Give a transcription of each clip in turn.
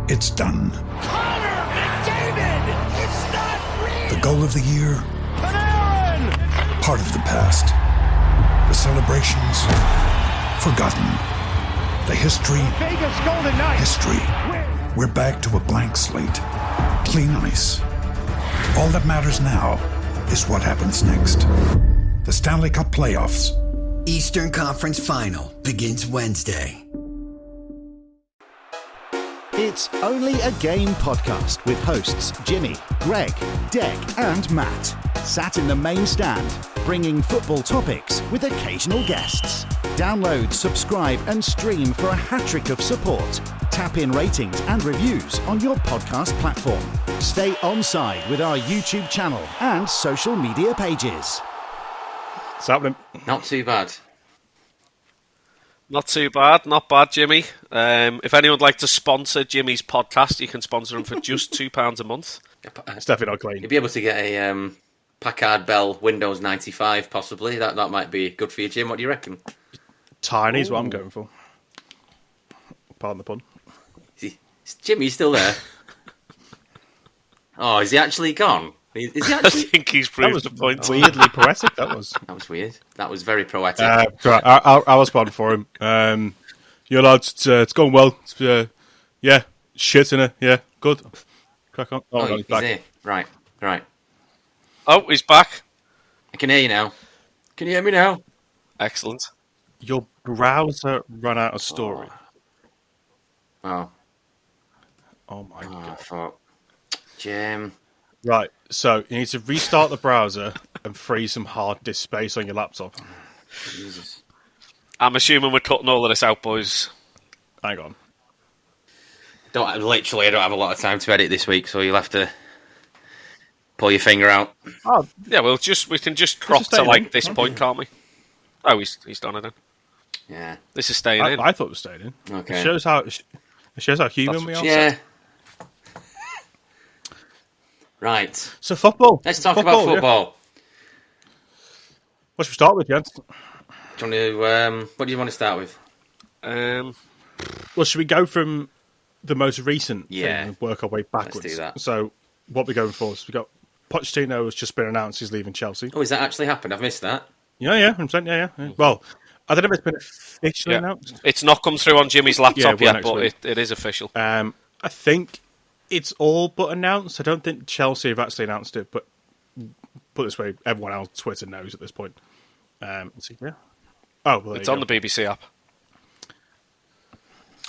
It's done. Connor McDavid! It's not real! The goal of the year? Panarin! Part of the past. The celebrations? Forgotten. The history? Vegas Golden Knights! History. We're back to a blank slate. Clean ice. All that matters now is what happens next. The Stanley Cup playoffs. Eastern Conference Final begins Wednesday. It's Only a Game podcast with hosts Jimmy, Greg, Dec and Matt. Sat in the main stand, bringing football topics with occasional guests. Download, subscribe and stream for a hat-trick of support. Tap in ratings and reviews on your podcast platform. Stay onside with our YouTube channel and social media pages. What's happening? Not too bad. Not too bad. Not bad, Jimmy. If anyone would like to sponsor Jimmy's podcast, you can sponsor him for just £2 a month. It's definitely not clean. You'd be able to get a Packard Bell Windows 95, possibly. That might be good for you, Jim. What do you reckon? Tiny is what I'm going for. Pardon the pun. Jimmy, you still there? Oh, is he actually gone? Is he actually... I think he's proved the point. Weirdly poetic, that was. That was weird. That was very poetic. I'll respond for him. Yeah, lads, it's going well. Yeah, shit in it. Yeah, good. Crack on. Oh, he's back. Here. Right. Oh, he's back. I can hear you now. Can you hear me now? Excellent. Your browser ran out of storage. Oh my God. Fuck. Jim. Right, so you need to restart the browser and free some hard disk space on your laptop. Jesus. I'm assuming we're cutting all of this out, boys. Hang on. I don't have a lot of time to edit this week, so you'll have to pull your finger out. Oh, yeah, we can just crop to like this point, can't we? Oh, he's done it then. Yeah, this is staying in. I thought it was staying in. Okay, it shows how human we are. Yeah. Right. So football. Let's talk about football. Yeah. What should we start with, Jens? Do you want to, what do you want to start with? Well, should we go from the most recent thing and work our way backwards? Let's do that. So what we're going for is we got Pochettino has just been announced he's leaving Chelsea. Oh, has that actually happened? I've missed that. Yeah, 100%, yeah. Well, I don't know if it's been officially announced. It's not come through on Jimmy's laptop yet, but it is official. I think it's all but announced. I don't think Chelsea have actually announced it, but put it this way, everyone else on Twitter knows at this point. So, yeah. Oh, well, it's on the BBC app.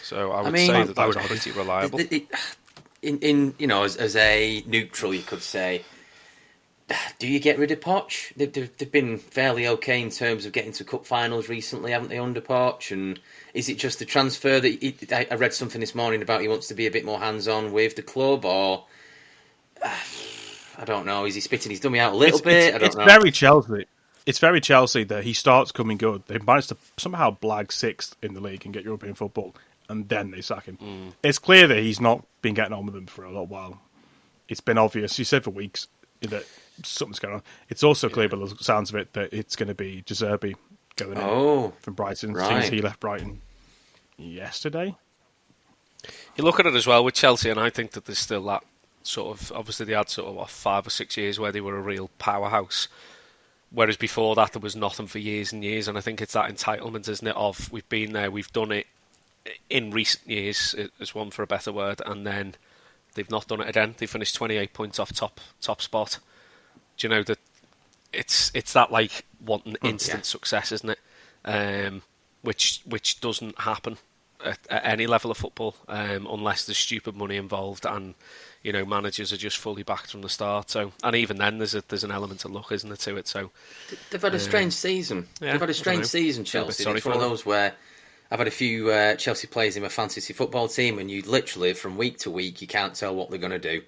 So I would say that was pretty reliable. In as a neutral, you could say, do you get rid of Poch? They've been fairly okay in terms of getting to cup finals recently, haven't they, under Poch? And is it just the transfer that I read something this morning about he wants to be a bit more hands-on with the club, or I don't know, is he spitting his dummy out a little bit? I don't know. Very Chelsea. It's very Chelsea that he starts coming good. They managed to somehow blag 6th in the league and get European football, and then they sack him. It's clear that he's not been getting on with them for a little while. It's been obvious. He said for weeks that something's going on. It's also clear by the sounds of it that it's going to be De Zerbi going in from Brighton since he left Brighton yesterday. You look at it as well with Chelsea, and I think that there's still that sort of, obviously they had sort of 5 or 6 years where they were a real powerhouse, whereas before that there was nothing for years and years, and I think it's that entitlement, isn't it, of we've been there, we've done it in recent years, as one for a better word, and then they've not done it again. They finished 28 points off top spot. Do you know that it's that like wanting instant success, isn't it? Which doesn't happen at any level of football unless there's stupid money involved and managers are just fully backed from the start. So, and even then there's an element of luck, isn't there, to it? So they've had a strange season. Yeah, they've had a strange season, Chelsea. It's one of those where I've had a few Chelsea players in my fantasy football team, and you literally from week to week you can't tell what they're going to do.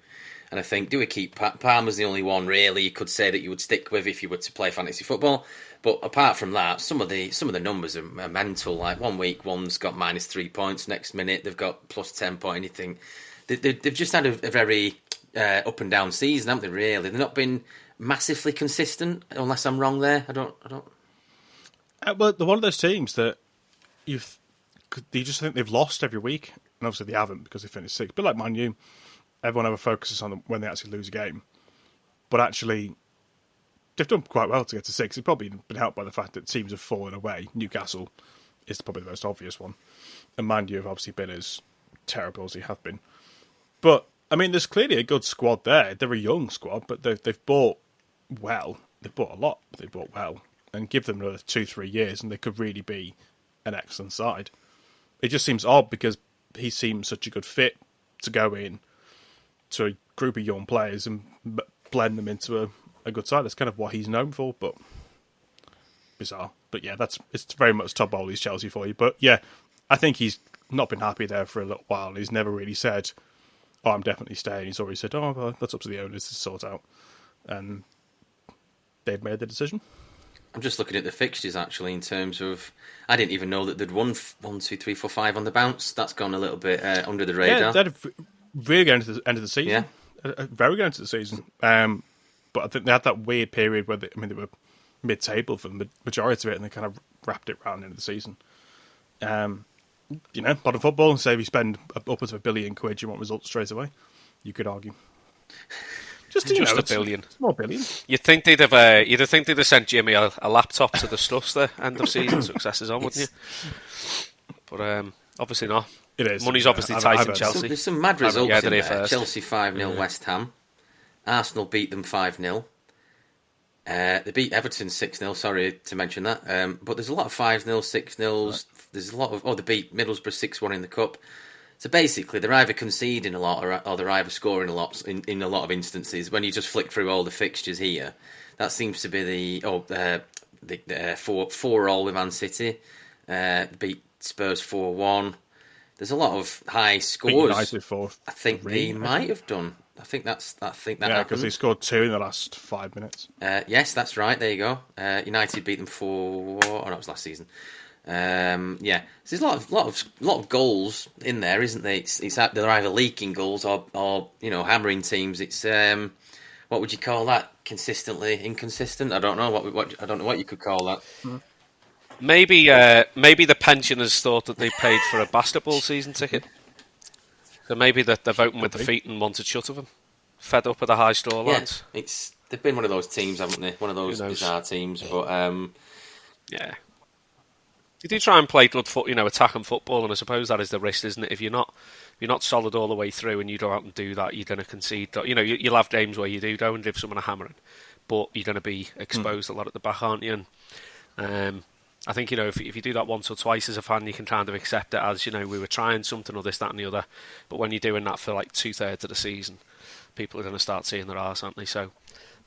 And I think, do we keep Palmer's the only one really you could say that you would stick with if you were to play fantasy football? But apart from that, some of the numbers are mental. Like one week, one's got -3 points. Next minute, they've got +10 point anything. They've just had a very up and down season, haven't they? Really, they've not been massively consistent. Unless I'm wrong there, I don't. Well, they're one of those teams that you just think they've lost every week. And obviously they haven't because they finished 6th. But like Man U, everyone ever focuses on them when they actually lose a game. But actually, they've done quite well to get to 6th. It's probably been helped by the fact that teams have fallen away. Newcastle is probably the most obvious one. And Man U have obviously been as terrible as they have been. But, I mean, there's clearly a good squad there. They're a young squad, but they've bought well. They've bought a lot. They've bought well. And give them another 2-3 years and they could really be an excellent side. It just seems odd because he seems such a good fit to go in to a group of young players and blend them into a good side. That's kind of what he's known for, but bizarre. But yeah, it's very much Todd Bowley's Chelsea for you. But yeah, I think he's not been happy there for a little while. He's never really said, "Oh, I'm definitely staying." He's always said, "Oh, well, that's up to the owners to sort out," and they've made the decision. I'm just looking at the fixtures actually in terms of. I didn't even know that they'd won 1, 2, 3, 4, 5 on the bounce. That's gone a little bit under the radar. Yeah, they'd really good into the end of the season. Yeah, very good into the season. But I think they had that weird period where they were mid-table for the majority of it, and they kind of wrapped it round into the season. Modern football. Say if you spend upwards of £1 billion, you want results straight away. You could argue. Just a billion. More billion. You'd think they'd have sent Jimmy a laptop to discuss the end of season successes on, wouldn't you? But obviously not. It is. Money's obviously tight in Chelsea. There's some mad results in there. First. Chelsea 5-0 West Ham. Arsenal beat them 5-0. They beat Everton 6-0. Sorry to mention that. But there's a lot of 5-0, 6-0s. Right. There's a lot of they beat Middlesbrough 6-1 in the cup. So basically, they're either conceding a lot or they're either scoring a lot in a lot of instances. When you just flick through all the fixtures here, that seems to be the 4-4 with Man City. Beat Spurs 4-1. There's a lot of high scores. I think they might have done. I think that happened. Yeah, because they scored 2 in the last 5 minutes. Yes, that's right. There you go. United beat them 4. Oh, no, it was last season. So there's a lot of goals in there, isn't there? It's they're either leaking goals or hammering teams. It's what would you call that? Consistently inconsistent. I don't know I don't know what you could call that. Maybe the pensioners thought that they paid for a basketball season ticket. So maybe they're voting with the feet and wanted shut of them. Fed up with the high score lines. Yeah, they've been one of those teams, haven't they? One of those bizarre teams, but yeah. You do try and play good attacking football, and I suppose that is the risk, isn't it? If you're not solid all the way through, and you go out and do that, you're going to concede. You'll have games where you do go and give someone a hammering, but you're going to be exposed a lot at the back, aren't you? And I think if you do that once or twice as a fan, you can kind of accept it as we were trying something or this, that, and the other. But when you're doing that for like 2/3 of the season, people are going to start seeing their arse, aren't they? So.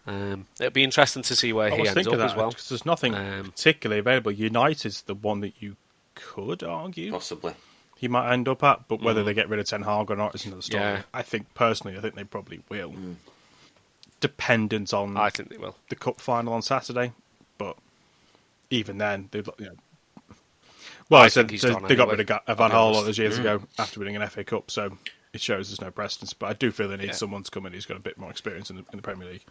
It'll be interesting to see where he ends up as well. Because there's nothing particularly available. United's the one that you could argue. Possibly. He might end up at, but whether they get rid of Ten Hag or not is another story. Yeah. I think they probably will. Dependent on I think they will. The cup final on Saturday. But even then, they got rid of Van Gaal all those years ago after winning an FA Cup, so it shows there's no precedence. But I do feel they need someone to come in who's got a bit more experience in the Premier League.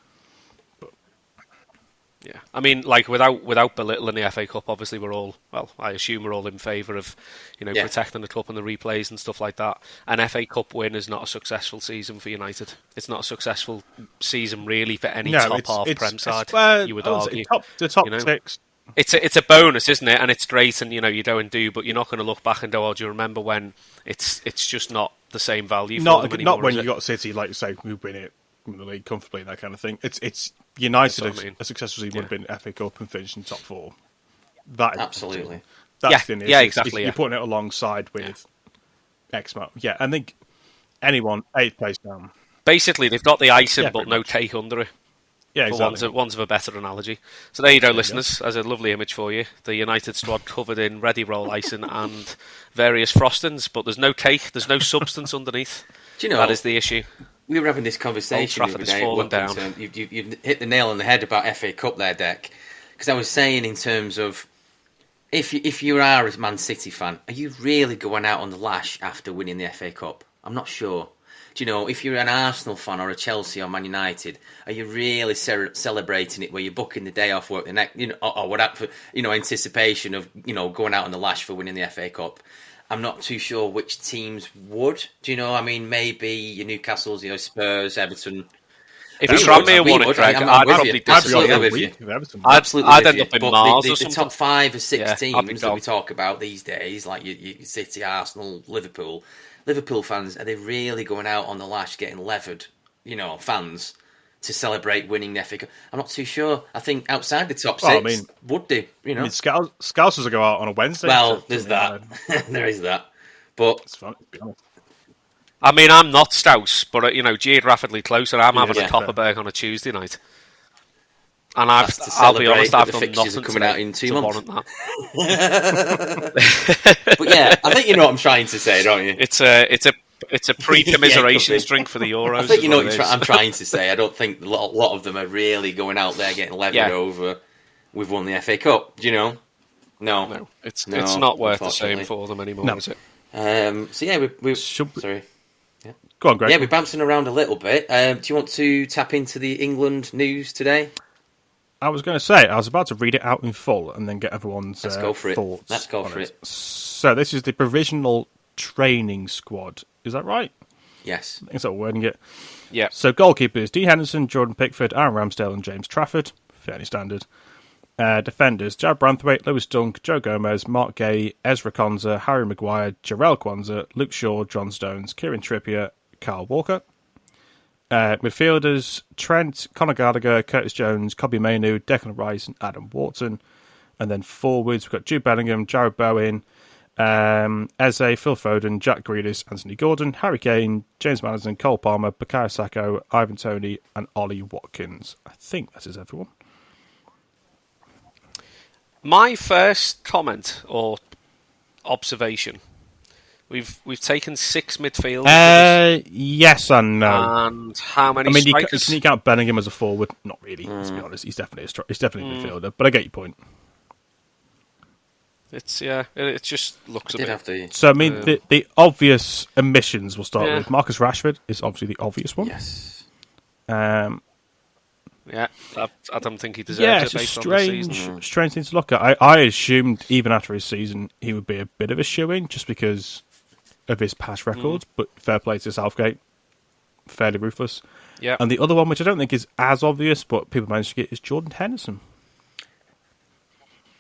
Yeah, I mean, without belittling the FA Cup, obviously I assume we're all in favour of, protecting the cup and the replays and stuff like that. An FA Cup win is not a successful season for United. It's not a successful season really for any top half Prem side. You would argue the top 6. It's a bonus, isn't it? And it's great, and you go and do, but you're not going to look back and go, "Oh, do you remember when?" It's just not the same value. Not when you got City, like you say, who win it. In the league comfortably and that kind of thing. It's United a successful season would have been FA Cup and finishing top 4. That absolutely. That's the exactly. You're putting it alongside with Exmo. Yeah, I think anyone 8th place down. Basically, they've got the icing, but no cake under it. Yeah, exactly. For want of a better analogy. So there you go, listeners. As a lovely image for you, the United squad covered in ready roll icing and various frostings, but there's no cake, there's no substance underneath. Do you know that is the issue? We were having this conversation the other day. You've hit the nail on the head about FA Cup there, Dec. Because I was saying in terms of if you are a Man City fan, are you really going out on the lash after winning the FA Cup? I'm not sure. Do you know, if you're an Arsenal fan or a Chelsea or Man United, are you really celebrating it where you're booking the day off work the next, or what for, anticipation of, going out on the lash for winning the FA Cup? I'm not too sure which teams would. Do you know? I mean, maybe your Newcastle's, Spurs, Everton. If it's Tranmere won it, Greg, I'd probably absolutely with you. I'd end up in Mars or something. The top 5 or 6 teams that we talk about these days, like your City, Arsenal, Liverpool fans, are they really going out on the lash getting levered, fans, to celebrate winning the FA Cup? I'm not too sure. I think outside the top 6 would do. Scousers will go out on a Wednesday. Well, there's that. There is that. But it's fun, to be honest. I mean, I'm not Scouse, but geographically closer. I'm having a Copperberg on a Tuesday night, and I'll be honest, I've done nothing coming out in 2 months. That. But yeah, I think you know what I'm trying to say, don't you? It's a pre-commiseration drink for the Euros. I think you know what I'm trying to say. I don't think a lot of them are really going out there getting levered over. We've won the FA Cup. Do you know? No, it's not worth the same for them anymore, is it? So yeah, sorry. Yeah. Go on, Greg. Yeah, we're bouncing around a little bit. Do you want to tap into the England news today? I was going to say, I was about to read it out in full and then get everyone's Let's go for thoughts. Let's go for it. So this is the provisional training squad. Is that right? Yes. I think that's what we're wording it. Yeah. So goalkeepers, Dean Henderson, Jordan Pickford, Aaron Ramsdale and James Trafford. Fairly standard. Defenders, Jared Branthwaite, Lewis Dunk, Joe Gomez, Mark Gay, Ezra Konza, Harry Maguire, Jarrell Kwanzaa, Luke Shaw, John Stones, Kieran Trippier, Kyle Walker. Midfielders, Trent, Conor Gallagher, Curtis Jones, Kobbie Mainoo, Declan Rice and Adam Wharton. And then forwards, we've got Jude Bellingham, Jarrod Bowen, Eze, Phil Foden, Jack Grealish, Anthony Gordon, Harry Kane, James Maddison, Cole Palmer, Bukayo Saka, Ivan Toney and Ollie Watkins. I think that is everyone. My first comment or observation: we've taken 6 midfielders. Yes and no. And how many? Can you count Bellingham as a forward? Not really. Let's be honest. He's definitely a midfielder. But I get your point. It just looks a bit. So the obvious omissions we'll start with. Marcus Rashford is obviously the obvious one. Yes. Yeah, I don't think he deserves it based on the season. Strange thing to look at. I assumed even after his season he would be a bit of a shoo-in just because of his past records, but fair play to Southgate. Fairly ruthless. Yeah. And the other one, which I don't think is as obvious, but people manage to get, is Jordan Henderson.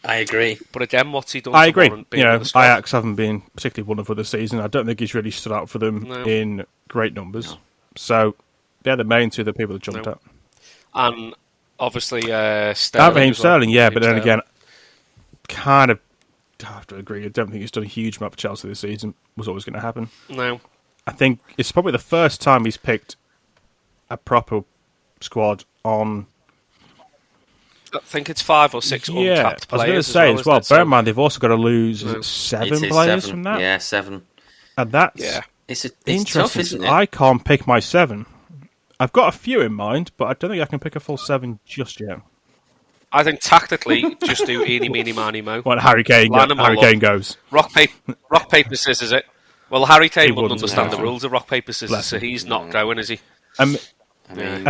I agree. But again, what's he done? I agree. Ajax haven't been particularly wonderful this season. I don't think he's really stood out for them in great numbers. No. So they're the main two that people have jumped at. And obviously Sterling. Raheem Sterling, but then again, kind of have to agree. I don't think he's done a huge amount for Chelsea this season. Was always going to happen. No. I think it's probably the first time he's picked a proper squad on. I think it's 5 or 6 uncapped players. I was going to say as well. Bear in mind they've also got to lose 7 players from that. Yeah, 7. And that's it's interesting. Tough, isn't it? I can't pick my 7. I've got a few in mind, but I don't think I can pick a full 7 just yet. I think tactically, just do eeny, meeny, miny, mo. Well, Harry Kane goes. Rock, paper, scissors it. Well, Harry Kane wouldn't understand the rules of rock, paper, scissors, so he's not going, is he? I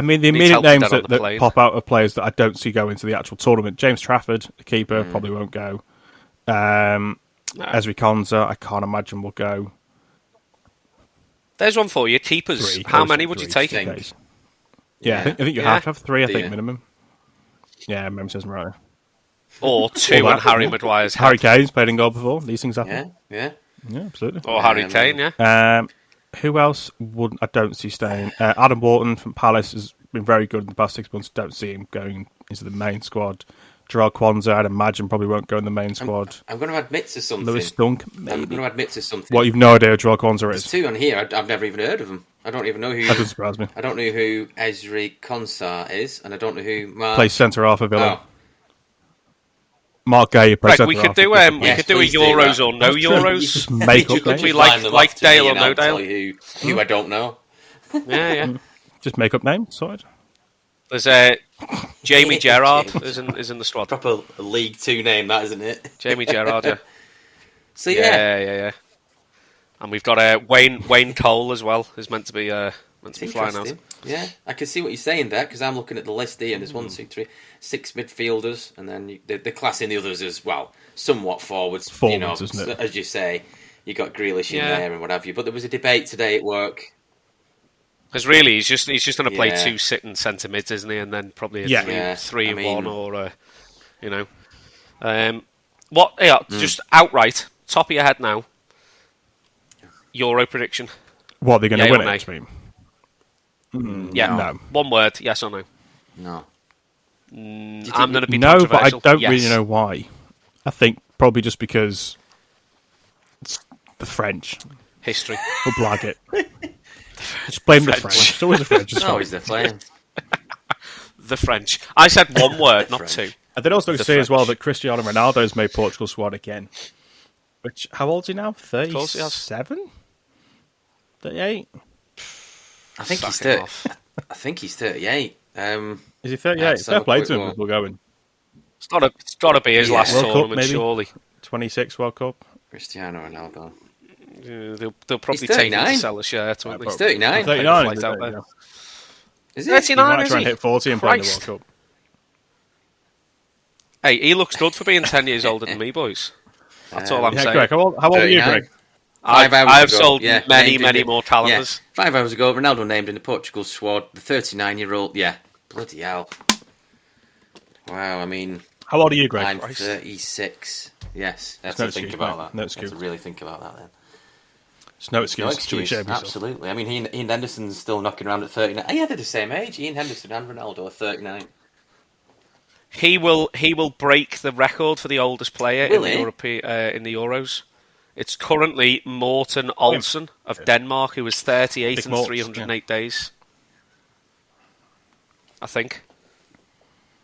mean, the immediate names that pop out of players that I don't see go into the actual tournament. James Trafford, the keeper, probably won't go. Ezri Konza, I can't imagine will go. There's one for you. Keepers. How many would you take? Yeah, I think you have to have 3, I think, minimum. Yeah, memory says right. Or 2 and Harry Maguire's Harry Kane's played in goal before. These things happen. Yeah, absolutely. Or Harry Kane, who else wouldn't? I don't see staying. Adam Wharton from Palace has been very good in the past 6 months. Don't see him going into the main squad. Jarrell Kwanzaa, I'd imagine, probably won't go in the main squad. I'm going to admit to something. Lewis Dunk, maybe. I'm going to admit to something. What, you've no idea who Jarrell Kwanzaa is? There's 2 on here. I've never even heard of them. I don't even know who. That doesn't surprise me. I don't know who Ezri Konsa is, and I don't know who Mark. Plays centre half for Villa. Mark Gay plays centre half. We could do a Euros or no Euros. Just make up could be like Dale or no Dale. Who I don't know. Yeah. Just make up names. Sorted. There's Jamie Gerrard is in the squad. Proper League 2 name, that isn't it? Jamie Gerrard, yeah. So yeah. And we've got Wayne Cole as well, who's meant to be flying out. Yeah, I can see what you're saying there because I'm looking at the list here, and there's 1, 2, 3, 6 midfielders, and then the class in the others as well, somewhat forwards, isn't it? As you say. you got Grealish in there and what have you. But there was a debate today at work. Because really, he's just going to play 2 sitting centre mids, isn't he? And then probably a 3-1 or you know. Just outright, top of your head now. Euro prediction. What, they're going to win it? No. One word, yes or no? No. I'm going to be no, but I controversial. don't really know why. I think probably just because it's the French. History. We'll blag it. Just blame the French. It's always the French. It's always the flame. The French. I said one word, not two. And then also say as well that Cristiano Ronaldo has made Portugal squad again. Which, how old is he now? 37? 38? I think he's 30. I think he's 38. Is he 38? Fair play to him as we're going. It's got to be his last World tournament, Cup, maybe? Surely. 26 World Cup. Cristiano Ronaldo. They'll probably take him to sell a shirt. Won't they? He's 39. 39. Is he? 39, He might try and hit 40 and play in the Christ. World Cup. Hey, he looks good for being 10 years older than me, boys. That's all I'm saying. Greg, how old are you, Greg? I have ago, sold many more calendars. 5 hours ago, Ronaldo named in the Portugal squad, the 39-year-old. Yeah, bloody hell. Wow, I mean... How old are you, Greg? I'm 36. Yes, I have to think about that. No excuse. I have to really think about that then. It's no excuse. Absolutely. I mean, Ian Henderson's still knocking around at 39. Yeah, they're the same age. Ian Henderson and Ronaldo are 39. He will break the record for the oldest player in the Euros. It's currently Morten Olsen of Denmark, who was 38 in 308 days. I think.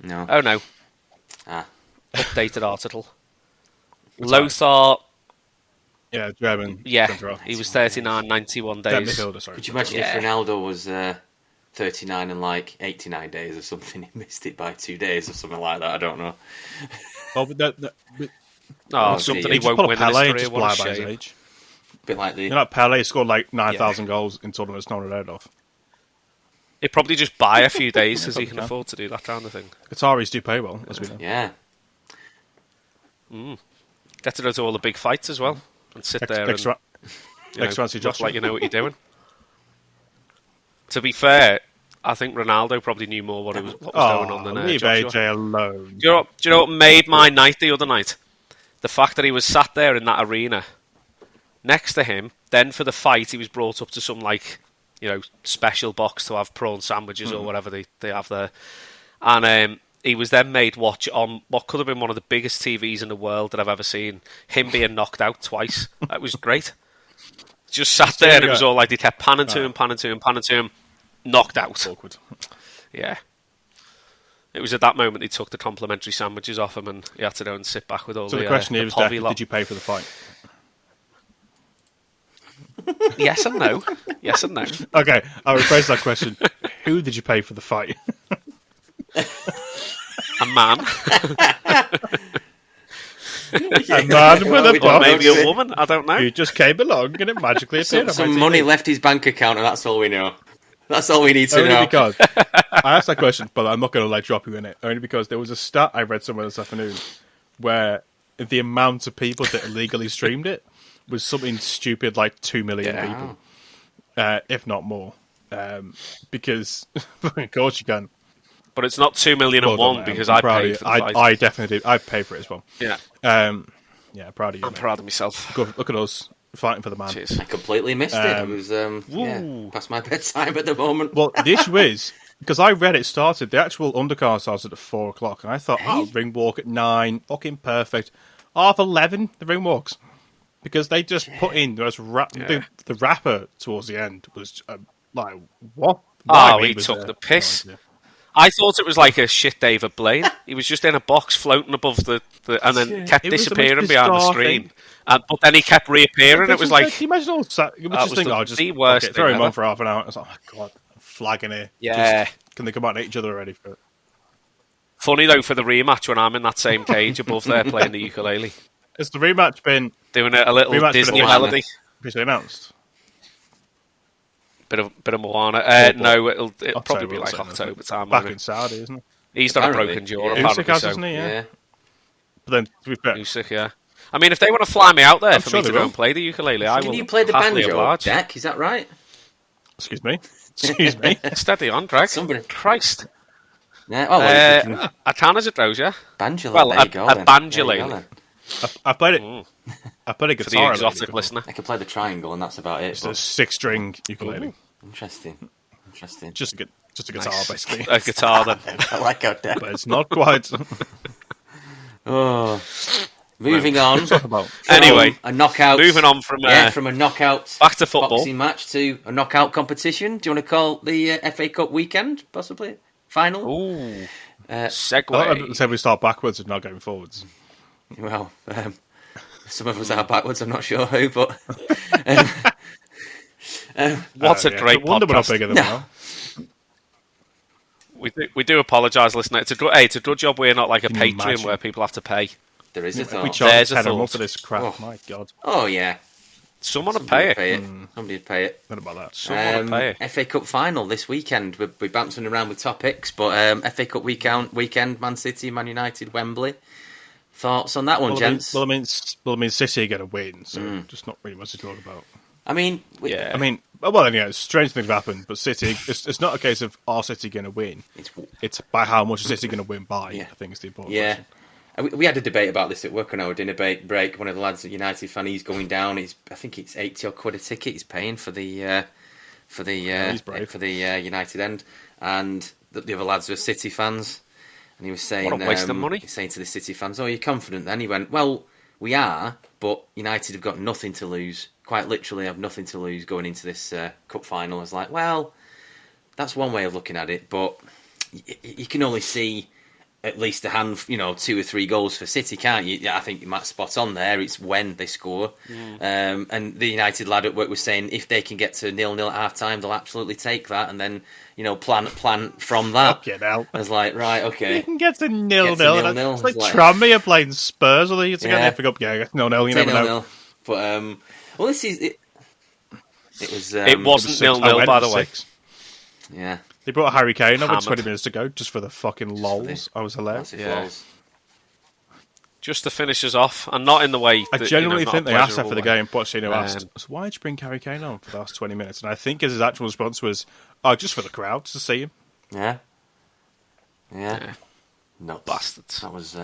No. Oh, no. Updated article. Lothar... Yeah, German. Yeah, he was 39, 91 days. Could you imagine if Ronaldo was 39 and like 89 days or something? He missed it by 2 days or something like that. I don't know. Well, something he won't win in his career. What a shame. Age. Bit like the... You know, like Pele scored like 9,000 goals in tournaments not heard of. He'd probably just buy a few days because he can afford to do that kind of thing. Qataris do pay well, as we know. Yeah. Get to go to all the big fights as well. And sit there and look like you know what you're doing. To be fair, I think Ronaldo probably knew more what was going on than leave Joshua. AJ alone. Do you know what made my night the other night? The fact that he was sat there in that arena next to him. Then for the fight, he was brought up to some special box to have prawn sandwiches or whatever they have there, and he was then made watch on what could have been one of the biggest TVs in the world that I've ever seen. Him being knocked out twice. That was great. Just sat there and it was all like they kept panning to him, knocked out. Awkward. Yeah. It was at that moment he took the complimentary sandwiches off him and he had to go and sit back with all the... So the question is, did you pay for the fight? Yes and no. Yes and no. Okay, I'll rephrase that question. Who did you pay for the fight? A man. A man with a box. Maybe a woman, I don't know. You just came along and it magically appeared. Some money left his bank account and that's all we know. That's all we need to know. Only because I asked that question, but I'm not going to drop you in it. Only because there was a stat I read somewhere this afternoon where the amount of people that illegally streamed it was something stupid like 2 million people, if not more. Because of course you can. But it's not 2 million and one because I paid for the fight. I definitely did. I paid for it as well. Yeah. Proud of you. I'm proud of myself. Look at us fighting for the man. Cheers. I completely missed it. It was past my bedtime at the moment. Well, the issue is because I read it started. The actual undercard started at 4 o'clock, and I thought, ring walk at 9, fucking perfect. 11:30, the ring walks. Because they just put in the rapper towards the end was like, what? He took the piss. No, I thought it was like a shit David Blaine. He was just in a box floating above the and then kept disappearing behind the screen. But then he kept reappearing. It was like... Can you imagine all that? You would just think, the worst throw him on for half an hour. It's like, oh my God, I'm flagging here. Yeah. Can they come out at each other already for it? Funny though, for the rematch when I'm in that same cage above there playing the ukulele. Has the rematch been... Doing a little Disney melody. Officially announced? Bit of Moana. No, it'll probably be like October time. Back in Saudi, isn't it? He's done a broken jaw, apparently. Usyk has, isn't he? Yeah. But then, to be fair... Usyk, yeah. I mean, if they want to fly me out there I'm for sure me to they go will. and play the ukulele, I will. Can you play the happily banjo, oblige. Dec? Is that right? Excuse me. Excuse me. Steady on, Greg. Somebody- Christ. Yeah. Oh, well, you can I can as it goes, yeah. banjo. Well, there you go. a then. banjolele. There you go, then. I played it. I played a For the guitar. exotic before. listener. I can play the triangle, and that's about it. It's a But 6-string ukulele. interesting. Just a guitar, basically. A guitar, then. I like how Dec. But it's not quite. Oh. Moving on. about. Anyway, a knockout. moving on from a knockout back to football. boxing match to a knockout competition. Do you want to call the FA Cup weekend possibly final? Ooh. I Segue. would say we start backwards and not going forwards. Well, some of us are backwards. I'm not sure who, but What's a great wonder we're not podcast. bigger than we are. We do apologise, listener. It's a good job we're not like a Can you Patreon imagine? where people have to pay. there is a If we thought. charge There's a 10 a thought. month for this crap, Oh. my God. Oh yeah, Someone would somebody pay it. Somebody would pay it. What about that? Someone would pay it. FA Cup final this weekend. We're bouncing around with topics, but FA Cup weekend, Man City, Man United, Wembley. Thoughts on that one, gents? Well, I mean, City are going to win, so just not really much to talk about. I mean, Yeah. I mean, well, yeah, strange things have happened, but City, it's not a case of are City going to win. It's by how much is City going to win by, Yeah. I think is the important yeah. question. We had a debate about this at work on our dinner break. One of the lads, a United fan, he's going down. I think it's 80 odd quid a ticket he's paying for the he's brave. United end, and the other lads were City fans, and he was saying, What a waste of money. He's saying to the City fans, "Oh, you're confident?" Then he went, "Well, we are, but United have got nothing to lose. Quite literally, have nothing to lose going into this cup final." I was like, "Well, that's one way of looking at it, but you can only see." At least a hand, 2 or 3 goals for City, can't you? Yeah, I think you might spot on there. It's when they score. And the United lad at work was saying if they can get to 0-0 at half time, they'll absolutely take that and then, plan from that. Fucking hell. I was like, right, okay. You can get to 0-0. It's It's like like- Tranmere playing Spurs, or they used to Yeah. get pick up. Yeah, 0-0. You never know. 0-0. But, well, this is it. It was. It wasn't 0-0, I went by to the way. 6. Yeah. They brought Harry Kane over Hammered. 20 minutes to go just for the fucking lols. I was hilarious. Massive Yeah. balls. Just to finish us off, and not in the way. I That, genuinely not think a they asked after pleasurable the way. game. Pochettino asked, so "Why did you bring Harry Kane on for the last 20 minutes?" And I think his actual response was, "Oh, just for the crowd to see him." Yeah. Yeah. Nuts. Bastards. That was.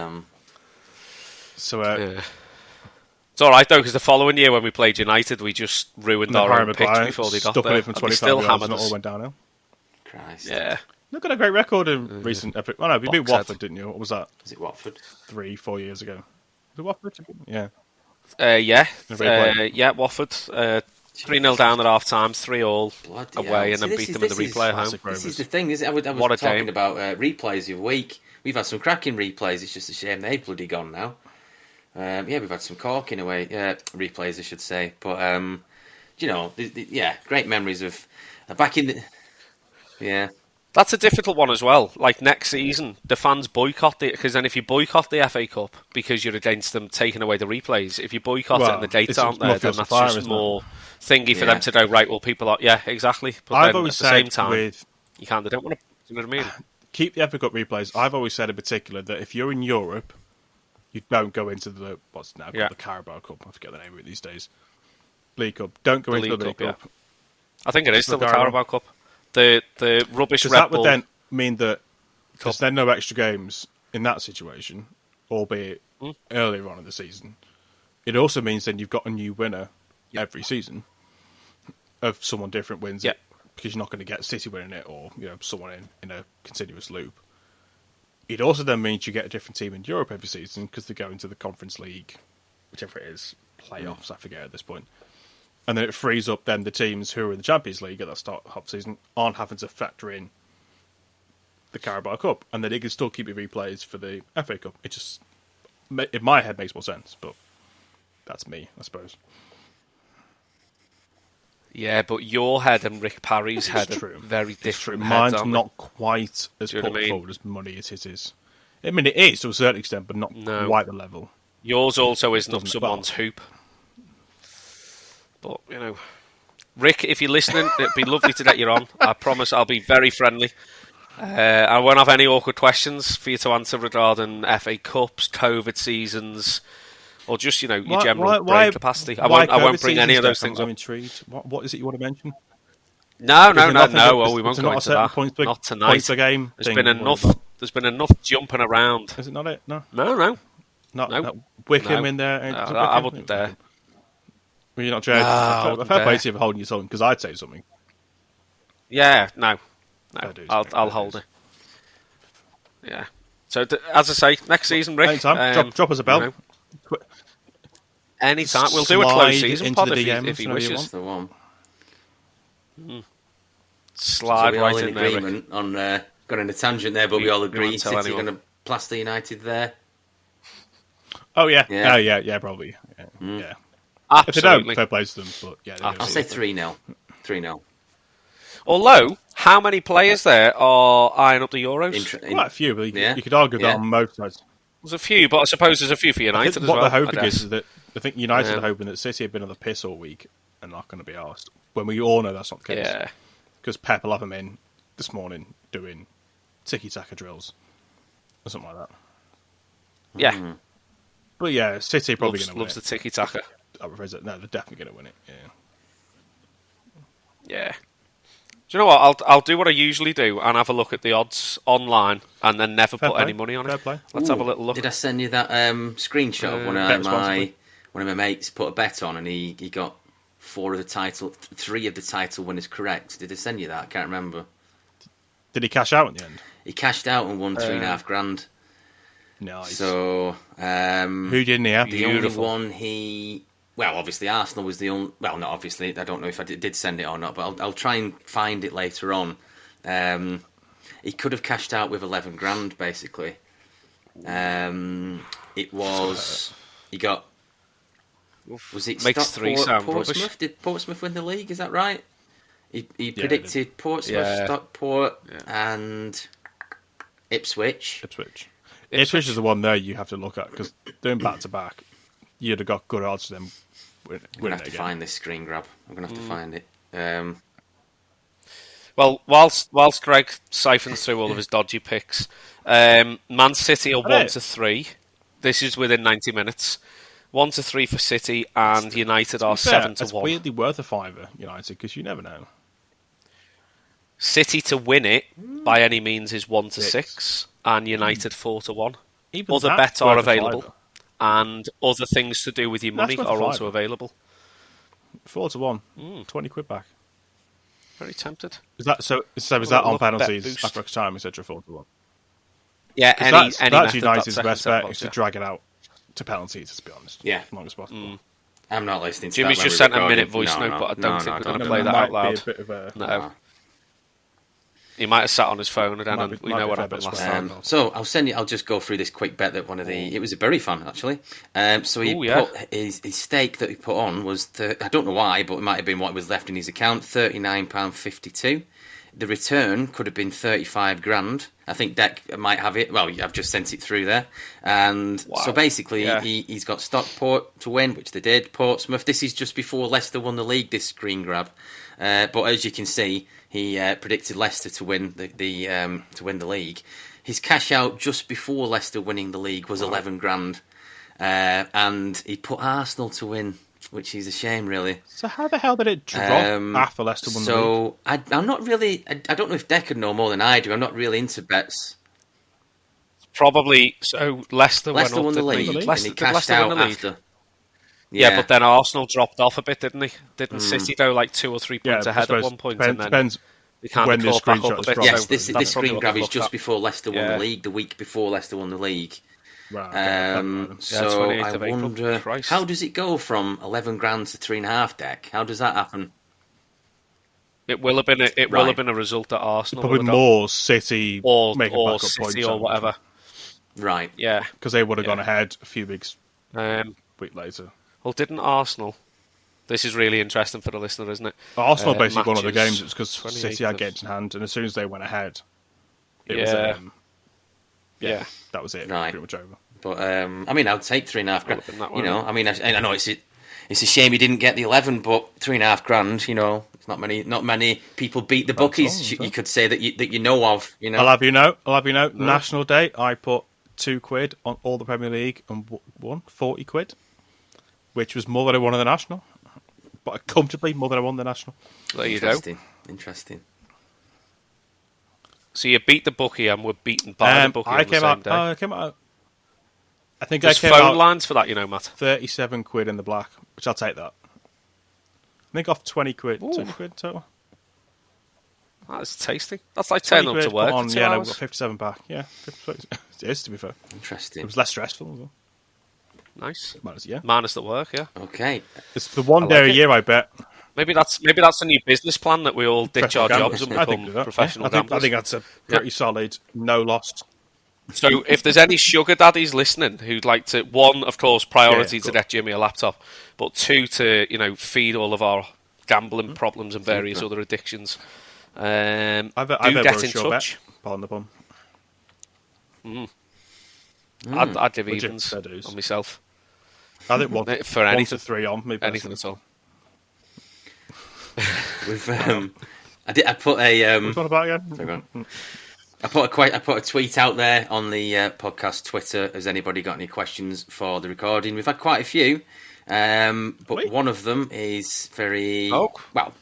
So Yeah. It's all right though, because the following year when we played United, we just ruined our own pitch before they got stuck there. it from And they 25 still yards hammered and it all us. went downhill. Christ. Yeah. They've got a great record in recent epic. Oh no, you beat Box head. Watford, didn't you? What was that? Was it Watford? 3-4 years ago. Was it Watford? Yeah. Yeah. The replay. Yeah, Watford. 3-0 down at half time, 3-all Bloody away, hell. and then See, beat them in the replay at home. classic This is Rovers. the thing. I was What a talking game. about replays the other week. We've had some cracking replays. It's just a shame they're bloody gone now. Yeah, we've had some corking away replays, I should say. But great memories of back in the. Yeah, That's a difficult one as well. Like next season, the fans boycott it, because then if you boycott the FA Cup because you're against them taking away the replays, if you boycott it Well, and the dates it's aren't more there, then fuel that's supplier, just isn't it? more thingy for Yeah. them to go, right, well, people are... Yeah, exactly. But I've then always at the same said time, with you kind of don't want to... You know what I mean? keep the FA Cup replays. I've always said in particular that if you're in Europe, you don't go into the what's now called Yeah. the Carabao Cup. I forget the name of it these days. League Cup. Don't go The into the League League Cup, Cup. I think it is It's still the the Carabao. Carabao Cup. The rubbish Because Red that would Bull... then mean that there's then no extra games in that situation, albeit earlier on in the season. It also means then you've got a new winner every season of someone different wins Yeah. it, because you're not going to get City winning it or someone in a continuous loop. It also then means you get a different team in Europe every season because they go into the Conference League, whichever it is, playoffs, I forget at this point. And then it frees up then the teams who are in the Champions League at the start of the season aren't having to factor in the Carabao Cup, and then they can still keep your replays for the FA Cup. It just, in my head, makes more sense, but that's me, I suppose. Yeah, but your head and Rick Parry's head true. are very It's true. different heads, Mine's aren't they? not quite as Do you know put what I mean? forward as money as his is. I mean, it is to a certain extent, but not No. quite the level. Yours also isn't up Doesn't- someone's hoop. But, Rick, if you're listening, it'd be lovely to get you on. I promise I'll be very friendly. I won't have any awkward questions for you to answer regarding FA Cups, COVID seasons, or just your general brain capacity. I won't bring any of those things up. I'm intrigued. What is it you want to mention? No. We won't go into that. Points not tonight. Points per game. There's been enough jumping around. Is it not it? No. No. Wickham in there. I wouldn't dare. Were you not joking? Fair play to you for holding your tongue, because I'd say something. Yeah, no. I'll hold it. Yeah. So, as I say, next season, Rick. Anytime. Drop us a bell. Anytime. We'll do a close season pod if he wishes. The one. Slide so right in in there, agreement on going on a tangent there, but we all agree City are going to plaster United there. Oh yeah, probably. Yeah. Absolutely. If they don't, fair play to them. But yeah, I'll say 3-0. 3-0. Although, how many players there are eyeing up the Euros? Quite a few, but you could argue that on most sides. There's a few, but I suppose there's a few for United as well. What they're hoping is that I think United are hoping that City have been on the piss all week and not going to be asked. When we all know that's not the case. Yeah. Because Pep will have them in this morning doing tiki-taka drills or something like that. Yeah. Mm-hmm. But yeah, City are probably going to win. Loves the tiki-taka. No, they're definitely going to win it. Yeah. Do you know what? I'll do what I usually do and have a look at the odds online and then never put any money on it. Let's have a little look. Did I send you that screenshot of one of my mates put a bet on and he got 3 of the title winners correct? Did I send you that? I can't remember. Did he cash out at the end? He cashed out and won $3.5 grand. Nice. So who didn't he have? The only one well, obviously Arsenal was the only. Well, not obviously. I don't know if I did send it or not, but I'll try and find it later on. He could have cashed out with 11 grand, basically. It was he got. Was it makes three sound Portsmouth? rubbish. Did Portsmouth win the league? Is that right? He predicted Portsmouth, Stockport, and Ipswich. Ipswich is the one there you have to look at because doing back to back, you'd have got good odds to them. I'm gonna have to find this screen grab. I'm gonna have to find it. Well, whilst Greg siphons through all of his dodgy picks, Man City are 1-3. This is within 90 minutes. 1-3 for City, and United are 7-1. It's weirdly worth a fiver, United, because you never know. City to win it by any means is 1-6, and United 4-1. Other bets are available, and other things to do with your money are also available. 4-1, 20 quid back. Very tempted. Is that so? Is that on penalties after extra time, etc. 4-1? Yeah, that's United's best bet is to drag it out to penalties. To be honest, as long as possible. I'm not listening to Jimmy's just sent a minute voice note, but I don't think we're going to play that out loud. No. He might have sat on his phone and we know what happened last time. So I'll just go through this quick bet that it was a Bury fan actually. So he put his stake that he put on was I don't know why, but it might have been what was left in his account, £39.52. The return could have been 35 grand. I think Dec might have it. Well, I've just sent it through there. And so basically, he's got Stockport to win, which they did. Portsmouth. This is just before Leicester won the league, this screen grab. But as you can see, he predicted Leicester to win the league. His cash out just before Leicester winning the league was 11 grand. And he put Arsenal to win, which is a shame, really. So how the hell did it drop after Leicester won the league? So I'm not really. I don't know if Dec would know more than I do. I'm not really into bets. Probably. So Leicester won the league, and he cashed out after. Yeah, but then Arsenal dropped off a bit, didn't he? Didn't City go like 2 or 3 points ahead at one point? Depends when the screenshot is dropped. Yes, this screen grab is just before Leicester won the league. The week before Leicester won the league. Right. So I wonder, how does it go from 11 grand to 3.5, Dec? How does that happen? It will have been a result at Arsenal. Probably more City or backup City points or whatever. Right. Yeah. Because they would have gone ahead a few weeks week later. Well, didn't Arsenal? This is really interesting for the listener, isn't it? Arsenal basically won all the games. It's because City had games in hand, and as soon as they went ahead, it was that was it. Right. Pretty much over. But I mean, I'd take 3.5 grand. You know, I mean, I know it's a shame he didn't get the 11, but 3.5 grand. You know, it's not many people beat the bookies. You could say that you know of. You know, I'll have you know. National Day, I put £2 on all the Premier League and won 40 quid. which was more than I won in the national, but comfortably more than I won the national. There you go. Interesting. So you beat the bookie and were beaten by the bookie on the same day. I came out. I think There's I came phone out lines for that, you know, Matt. 37 quid in the black, which I'll take that. I think off 20 quid. Ooh. 20 quid total. That's tasty. That's like turning up to work for 2 hours. We've got 57 back. Yeah, 50, it is, to be fair. Interesting. It was less stressful as well. Nice. Yeah. Minus the work, yeah. Okay. It's the one day a year, I bet. Maybe that's a new business plan, that we all ditch our jobs and become professional gamblers. I think that's a pretty solid, no loss. So if there's any sugar daddies listening who'd like to, one, of course, priority to get Jimmy a laptop, but two, to, you know, feed all of our gambling problems and various other addictions, do get in touch. Pardon the pun. I'd give evens on myself. I think one for anything. 1 to 3 on me. Anything at all. With I put a What's on about again? I put a tweet out there on the podcast Twitter. Has anybody got any questions for the recording? We've had quite a few, but one of them is very well.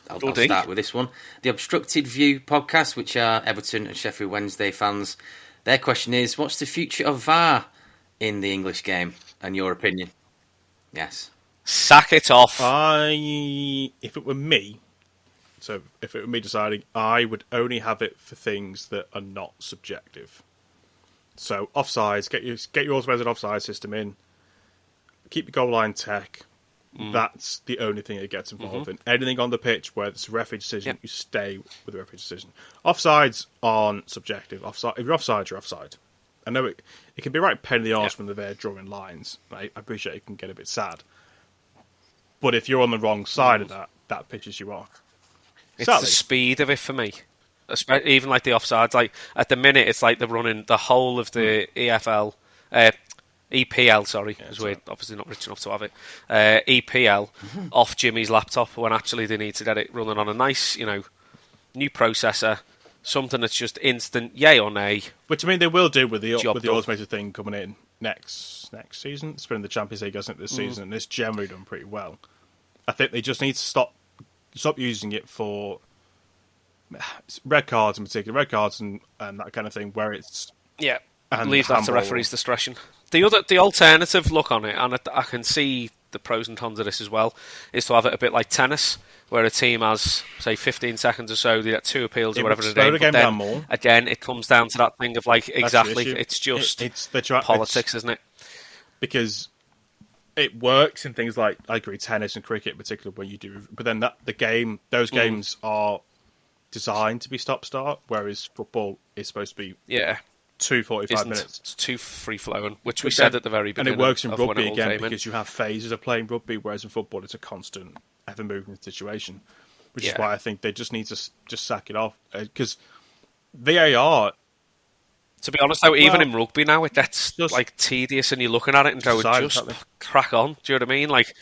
I'll start with this one. The Obstructed View podcast, which are Everton and Sheffield Wednesday fans. Their question is: what's the future of VAR in the English game, and your opinion? Yes. Sack it off. If it were me, deciding, I would only have it for things that are not subjective. So offsides, get your automated offside system in. Keep your goal line tech. That's the only thing it gets involved in. Anything on the pitch where it's a referee decision, you stay with the referee decision. Offsides aren't subjective. If you're offside, you're offside. I know it can be right pain in the arse when they're there drawing lines. I appreciate it can get a bit sad. But if you're on the wrong side of that pitches you off. It's the speed of it for me. Even like the offsides. Like at the minute, it's like they're running the whole of the EPL, because we're obviously not rich enough to have it. EPL off Jimmy's laptop when actually they need to get it running on a nice, you know, new processor. Something that's just instant, yay or nay. Which I mean they will do with the automated thing coming in next season. It's been in the Champions League, hasn't it, this season? And it's generally done pretty well. I think they just need to stop using it for red cards in particular, and that kind of thing, where it's leave that to referees' discretion. The alternative look on it, and I can see the pros and cons of this as well, is to have it a bit like tennis, where a team has, say, 15 seconds or so, they get 2 appeals or whatever today. But then, again, it comes down to that thing of, like, exactly, it's just politics, isn't it? Because it works in things like, I agree, tennis and cricket in particular, where you do, but then those games are designed to be stop-start, whereas football is supposed to be 2 minutes. It's too free-flowing, which we said at the very beginning. And it works in rugby again because you have phases of playing rugby, whereas in football it's a constant, ever-moving situation, which is why I think they just need to just sack it off. Because VAR... To be honest, though, even in rugby now, it gets like tedious, and you're looking at it and going, crack on. Do you know what I mean? Like,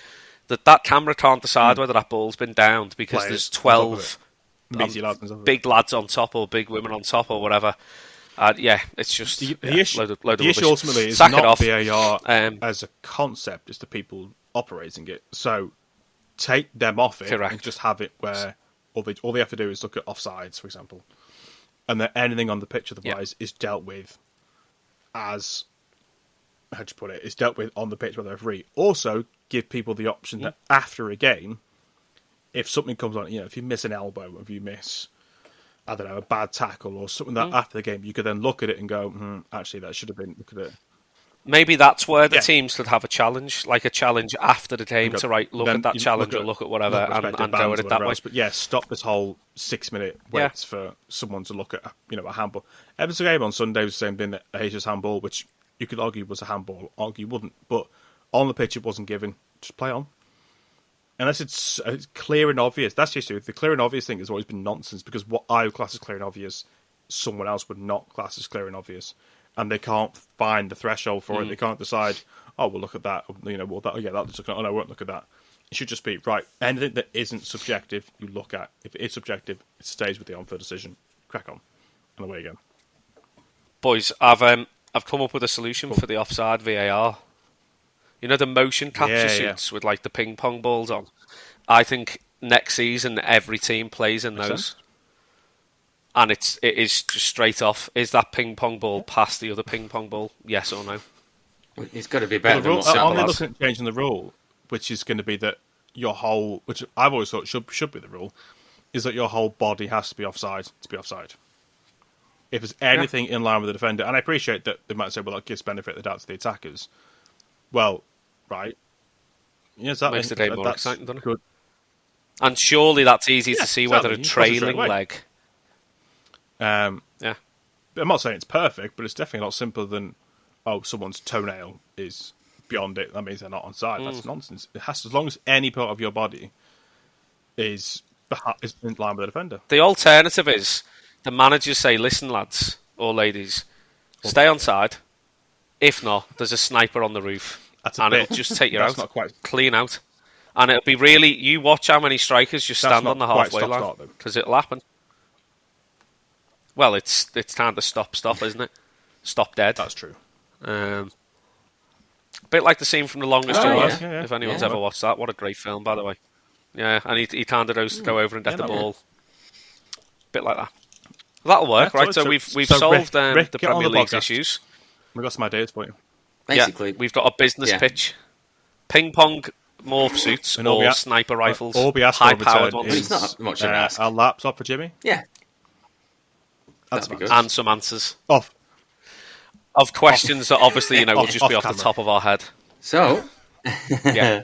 that camera can't decide whether that ball's been downed because there's 12 big lads on top or big women on top or whatever. It's just the load of issue ultimately is not VAR as a concept; it's the people operating it. So take them off it and just have it where all they have to do is look at offsides, for example, and then anything on the pitch otherwise is dealt with as is dealt with on the pitch by the referee. Also, give people the option that after a game, if something comes on, if you miss an elbow, if you miss, I don't know, a bad tackle or something that after the game, you could then look at it and go, actually, that should have been, look at it. Maybe that's where the teams could have a challenge, like a challenge after the game to look at that challenge or look at whatever and go at it that way. But stop this whole 6-minute waits for someone to look at, a handball. Everton's game on Sunday was the same thing, that Jesus handball, which you could argue was a handball, argue wouldn't, but on the pitch it wasn't given. Just play on. Unless it's clear and obvious. That's the issue. The clear and obvious thing has always been nonsense, because what I would class as clear and obvious, someone else would not class as clear and obvious. And they can't find the threshold for it. They can't decide, we'll look at that. That looks like, no, I won't look at that. It should just be, right, anything that isn't subjective, you look at. If it is subjective, it stays with the on-field decision. Crack on. And away you go. Boys, I've come up with a solution for the offside VAR. You know the motion capture suits with like the ping pong balls on? I think next season every team plays in those. And it is just straight off. Is that ping pong ball past the other ping pong ball? Yes or no? It's got to be better than what's I'm looking at changing the rule, which is going to be that your whole, which I've always thought should be the rule, is that your whole body has to be offside to be offside. If there's anything in line with the defender, and I appreciate that they might say, well, that gives benefit of the doubt to the attackers. Well, right. Yes, that makes the game more exciting, doesn't it? Good. And surely that's easy to see whether a trailing leg. I'm not saying it's perfect, but it's definitely a lot simpler than, someone's toenail is beyond it. That means they're not onside. That's nonsense. It has, as long as any part of your body is in line with the defender. The alternative is the managers say, listen, lads or ladies, stay on side. If not, there's a sniper on the roof. It'll just take you out. Not quite clean out. And it'll be really... You watch how many strikers just stand on the halfway line. Because it'll happen. Well, it's time to stop, isn't it? Stop dead. That's true. A bit like the scene from The Longest Yard. Yeah. If anyone's ever watched that. What a great film, by the way. Yeah, and he handed those to go over and get the ball. Bit like that. That'll work, right? So we've solved the Premier League's issues. We've got some ideas for you. Basically, we've got a business pitch. Ping pong morph suits or sniper rifles. High-powered ones. It's not much of an ask. A laptop for Jimmy? Yeah. That'd be good. And some answers. Of questions that obviously, will just be off the top of our head. So... yeah.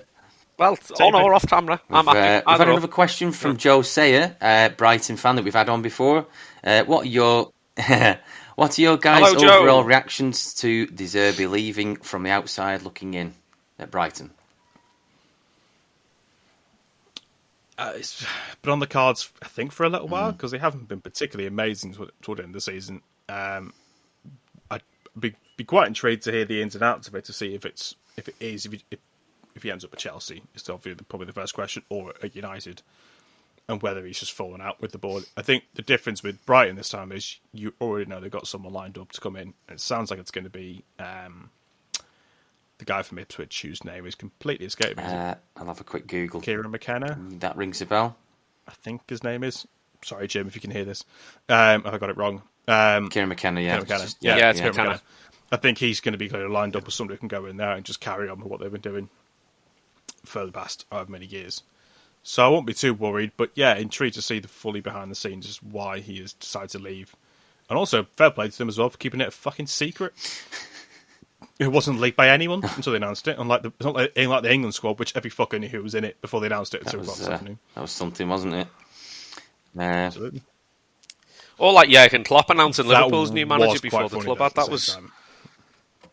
Well, on or off camera. I'm happy. We've had another question from Joe Sayer, Brighton fan that we've had on before. What are your guys' overall reactions to De Zerbi leaving from the outside looking in at Brighton? It's been on the cards, I think, for a little while, because they haven't been particularly amazing toward the end of the season. I'd be quite intrigued to hear the ins and outs of it, to see if he ends up at Chelsea, is probably the first question, or at United, and whether he's just fallen out with the board. I think the difference with Brighton this time is you already know they've got someone lined up to come in, and it sounds like it's going to be the guy from Ipswich, whose name is completely escaping me. I'll have a quick Google. Kieran McKenna? That rings a bell. I think his name is. Sorry, Jim, if you can hear this. If I got it wrong. Kieran McKenna, yeah. Kieran McKenna. It's McKenna. I think he's going to be kind of lined up with somebody who can go in there and just carry on with what they've been doing for the past however many years. So I won't be too worried, but yeah, intrigued to see the fully behind the scenes, just why he has decided to leave. And also, fair play to them as well for keeping it a fucking secret. It wasn't leaked by anyone until they announced it. Unlike it's not like the England squad, which every fucker knew who was in it before they announced it at 2 o'clock this afternoon. That was something, wasn't it? Absolutely. Or like Jurgen Klopp announcing Liverpool's new manager before the club had.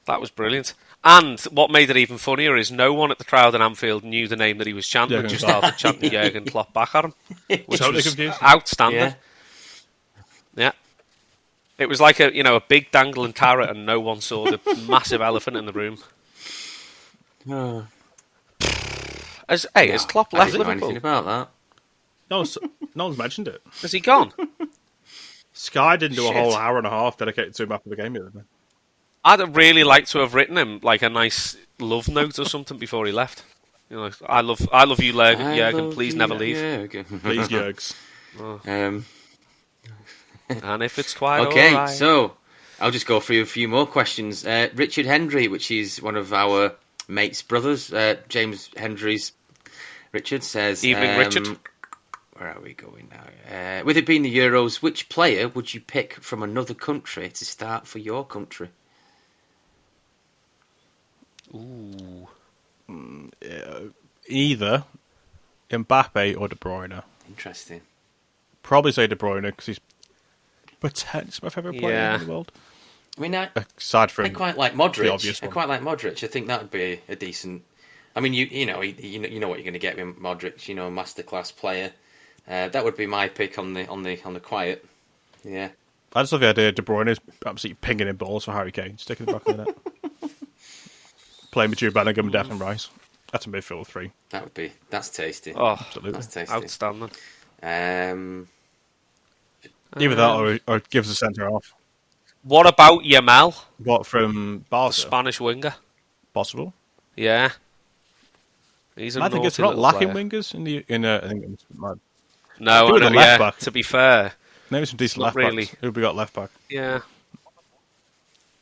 That was brilliant. And what made it even funnier is no one at the crowd in Anfield knew the name that he was chanting, and just started chanting Jurgen Klopp back at him, which was outstanding. Yeah. It was like a big dangling carrot, and no one saw the massive elephant in the room. Has Klopp left Liverpool? Anything about that? No one's mentioned it. Has he gone? Sky didn't do a whole hour and a half dedicated to him after the game the other day. I'd really like to have written him like a nice love note or something before he left. I love you, Jurgen. Please never leave. Please, Jurgs. And if it's quite okay, all right. So I'll just go through a few more questions. Richard Hendry, which is one of our mates' brothers, James Hendry's. Richard says, "Evening, Richard. Where are we going now? With it being the Euros, which player would you pick from another country to start for your country?" Ooh. Either Mbappe or De Bruyne. Interesting. Probably say De Bruyne because he's potentially my favourite player in the world. I mean, aside from I quite like Modric. I quite like Modric. I think that would be a decent. I mean, you know what you're going to get with Modric. Masterclass player. That would be my pick on the quiet. Yeah. I just love the idea of De Bruyne is absolutely pinging in balls for Harry Kane, sticking it back in the net. Playing with Jude Bellingham and Declan Rice. That's a midfield three. That's tasty. Oh, absolutely. That's tasty. Outstanding. Either that or gives a centre off. What about Yamal? What from Barca? The Spanish winger. Possible. Yeah. He's a I think it's naughty not little lacking player. wingers I think it's mad. No, Do I it know, at left yeah, back. to be fair. Maybe some decent Not left really. backs. Who have we got left back? Yeah.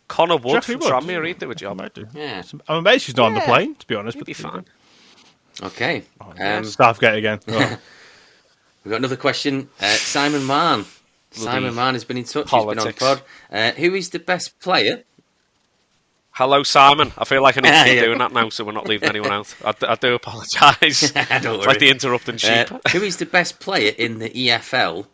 Connor Wood Jeffrey from Wood. Tranmere, he'd do a job. Might do. Yeah. I'm amazed she's not on the plane, to be honest. He'd be fine. Okay. Southgate again. Oh. We've got another question. Simon Mann. Simon Mann has been in touch. Politics. He's been on pod. Who is the best player? Hello, Simon. I feel like I need to keep Yeah. doing that now so we're not leaving anyone out. I do apologise. Don't It's worry. like the interrupting sheep. Who is the best player in the EFL?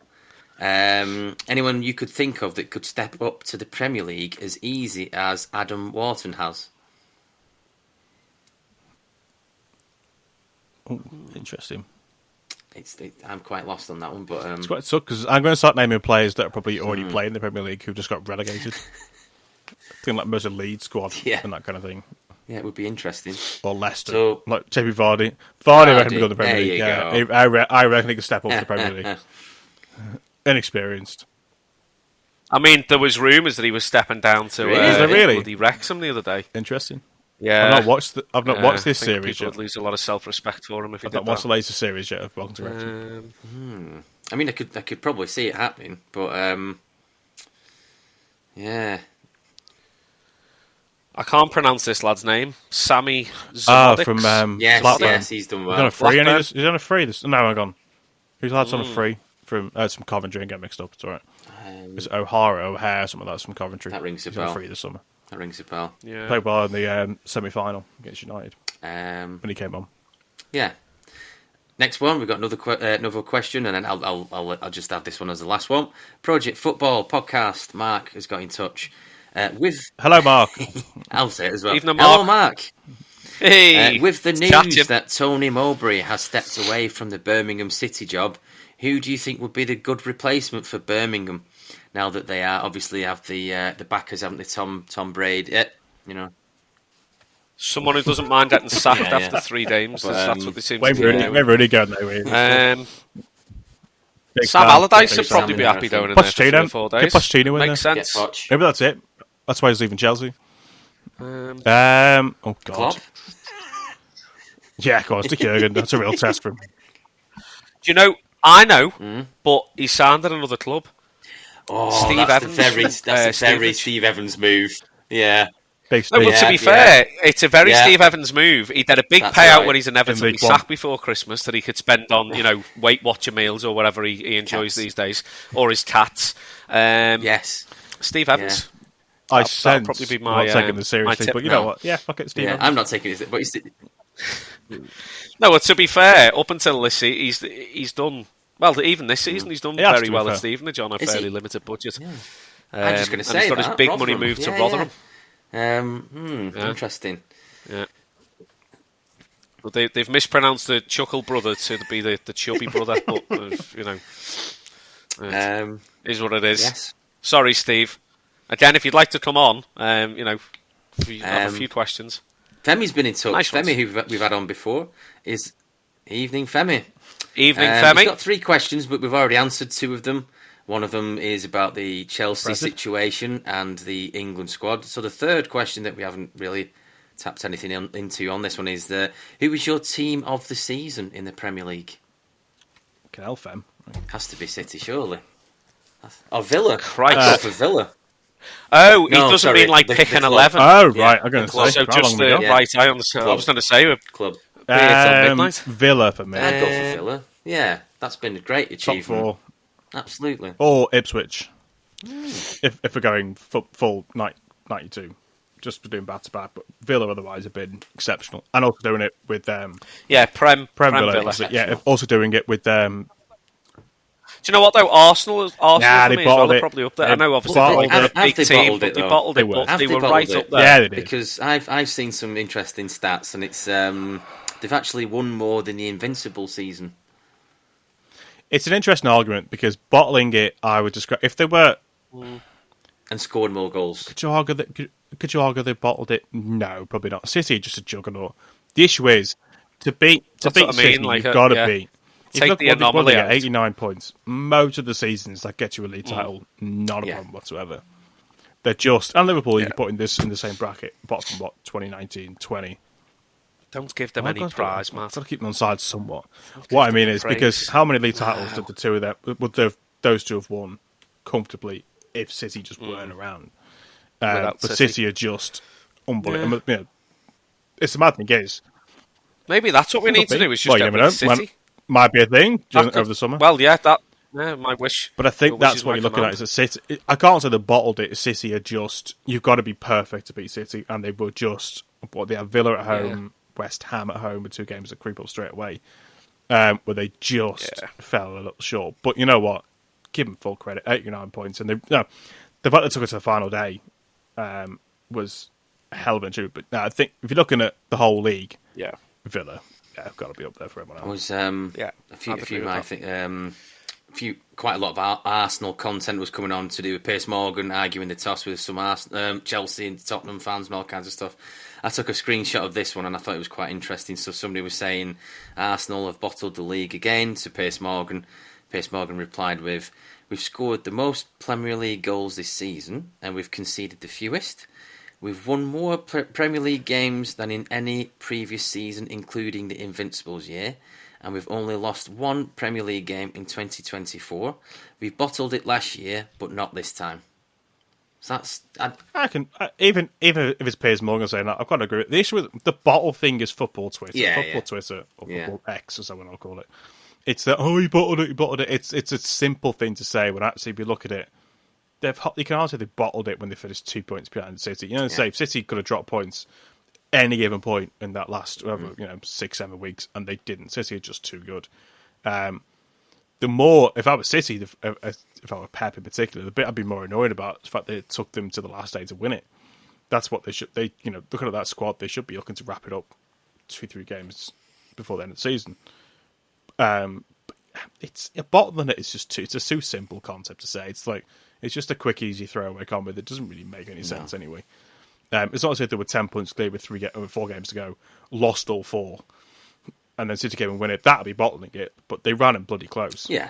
Anyone you could think of that could step up to the Premier League as easy as Adam Wharton has? Oh, interesting. I'm quite lost on that one, but It's quite suck because I'm going to start naming players that are probably already playing in the Premier League who just got relegated. Thing like most of the Leeds squad and that kind of thing. yeah, it would be interesting. Or Leicester. So- like Jamie Vardy. Vardy, I reckon, will go to the Premier There League. you Yeah, go. I reckon he could step up to the Premier League. Inexperienced. I mean, there was rumours that he was stepping down to Really? Is there really? bloody Wrexham the other day. Interesting. Yeah. I've not watched. I've not watched this I think series people yet. would lose a lot of self-respect for him if he I've did not watched that. the latest series yet of Welcome to Wrexham. I mean, I could probably see it happening, but yeah. I can't pronounce this lad's name. Sammy Ah, Zomodics. from Yes, Blackburn. yes, he's done He's on well. a free. Blackburn. He's on a free. No, hang on. Who's lad's on a free from some Coventry and get mixed up? It's alright. It's O'Hare, something like that from Coventry. That rings a He's on bell. a free this summer. That rings a bell. Yeah. Played well in the semi-final against United Um, when he came on. yeah. Next one, we've got another question, and then I'll just have this one as the last one. Project Football Podcast. Mark has got in touch with. Hello, Mark. I'll say it as well. Evening, Hello, Mark. Mark. Hey, With the it's news catching. that Tony Mowbray has stepped away from the Birmingham City job, who do you think would be the good replacement for Birmingham? Now that they obviously have the backers, haven't they? Tom Brady, you know. Someone who doesn't mind getting sacked Yeah, after 3 games. But, That's what they seem Wayne to be doing. Rooney going there. Big Sam fan, Allardyce big would fan. probably be Sam happy in there, going in there for Pochettino. 3 or 4 days. Get Pochettino in Makes there. Get sense. Poch. Maybe that's it. That's why he's leaving Chelsea. Oh God. Klopp. Yeah, of course, Dick Jurgen. That's a real test for him. Do you know? I know, but he signed at another club. Oh, Steve that's Evans. a very Stevenage. Steve Evans move. Yeah. Big No, Steve. but to be Yeah. fair, it's a very Yeah. Steve Evans move. He did a big That's payout right. when he's inevitably League One. sacked before Christmas that he could spend on, Weight Watcher meals or whatever he enjoys Cats. these days, or his cats. Yes. Steve Evans. I that'll sense probably be not my, taking my this seriously, tip but you now. know what? Yeah, fuck it, Steve. Yeah. Evans. I'm not taking it, but he's. No, well, to be fair, up until this season, he's done well. Even this season, he's done He has, very to be well fair. at Stevenage on a Is he? fairly limited budget. I'm just going to and say he's got that. his big money Rotherham. move to Yeah, Rotherham. Yeah. Interesting. Yeah. But they've mispronounced the Chuckle brother to be the chubby brother, but is what it is. Yes. Sorry, Steve. Again, if you'd like to come on, if you have a few questions. Femi's been in touch. Nice ones. Femi, who we've had on before, is evening Femi. Evening, He's Femi. got 3 questions, but we've already answered 2 of them. One of them is about the Chelsea situation and the England squad. So the third question that we haven't really tapped anything into on this one is who was your team of the season in the Premier League? Canal Fem. Has to be City, surely. Oh, Villa. Christ. I'd go for Villa. Oh, he No, doesn't sorry, mean like the pick an club. 11. Oh, right. I'm going to club. say. So How just long we got? Yeah. right. I understand. I was going to say Club. till midnight. Villa for me. I'd go for Villa. Yeah, that's been a great Top achievement. 4. Absolutely. Or Ipswich. If we're going full 92. Just for doing back-to-back. But Villa otherwise have been exceptional. And also doing it with Yeah, Prem Villa. Villa. Yeah, also doing it with Do you know what though? Arsenal Nah, for they me as well, bottled are it. probably up there. They I know obviously bottled they're it. a big Have they team, bottled but it, they though? bottled They it. were. But Have they they were bottled right it? up there. Yeah, they did. Because I've seen some interesting stats, and it's they've actually won more than the Invincible season. It's an interesting argument because bottling it, I would describe if they were. And scored more goals. Could you argue they bottled it? No, probably not. City are just a juggernaut. The issue is to beat That's what I City, mean, like, you've got to yeah. beat. Take the anomaly out. 89 points. Most of the seasons that get you a league title, not a Yeah. problem whatsoever. They're just and Liverpool you can put in the same bracket, apart from 2019, 20. Don't give them any prize, Matt. I've got to keep them on side somewhat. What I mean is, because how many league titles did the two of them, would those two have won comfortably if City just weren't around? But City are just unbelievable. You know, it's the mad thing is, maybe that's what we need to do. Is just get rid of City. Might be a thing over the summer. Well, yeah, my wish. But I think that's what you're looking at. Is that City? I can't say they bottled it. City are just, you've got to be perfect to beat City, and they were just. They have Villa at home, West Ham at home, with 2 games that creep up straight away, where they just fell a little short. But you know what? Give them full credit. 89 points, and the fact they took it to the final day was a hell of an achievement. But I think if you're looking at the whole league, Villa, have got to be up there for everyone else. Quite a lot of Arsenal content was coming on to do with Piers Morgan arguing the toss with some Chelsea and Tottenham fans and all kinds of stuff. I took a screenshot of this one and I thought it was quite interesting. So somebody was saying Arsenal have bottled the league again to Piers Morgan. Piers Morgan replied with, "We've scored the most Premier League goals this season and we've conceded the fewest. We've won more Premier League games than in any previous season, including the Invincibles year. And we've only lost 1 Premier League game in 2024. We've bottled it last year, but not this time." So that's... Even if it's Piers Morgan saying that, I've got to agree. The issue with the bottle thing is football Twitter. Twitter, or football X, as someone will call it. It's that, you bottled it. It's a simple thing to say, when actually, if you look at it, you can argue they bottled it when they finished 2 points behind City. You know, say City could have dropped points any given point in that last 6-7 weeks, and they didn't. City are just too good. The more, if I was City, if I were Pep in particular, the bit I'd be more annoyed about is the fact that it took them to the last day to win it. That's what they should. Looking at that squad, they should be looking to wrap it up 2-3 games before the end of the season. It's a bottling it. It's a too simple concept to say. It's just a quick, easy throwaway comment that doesn't really make any sense anyway. It's not as if they were 10 points clear with 4 games to go, lost all 4, and then City came and win it. That'd be bottling it, but they ran them bloody close. Yeah,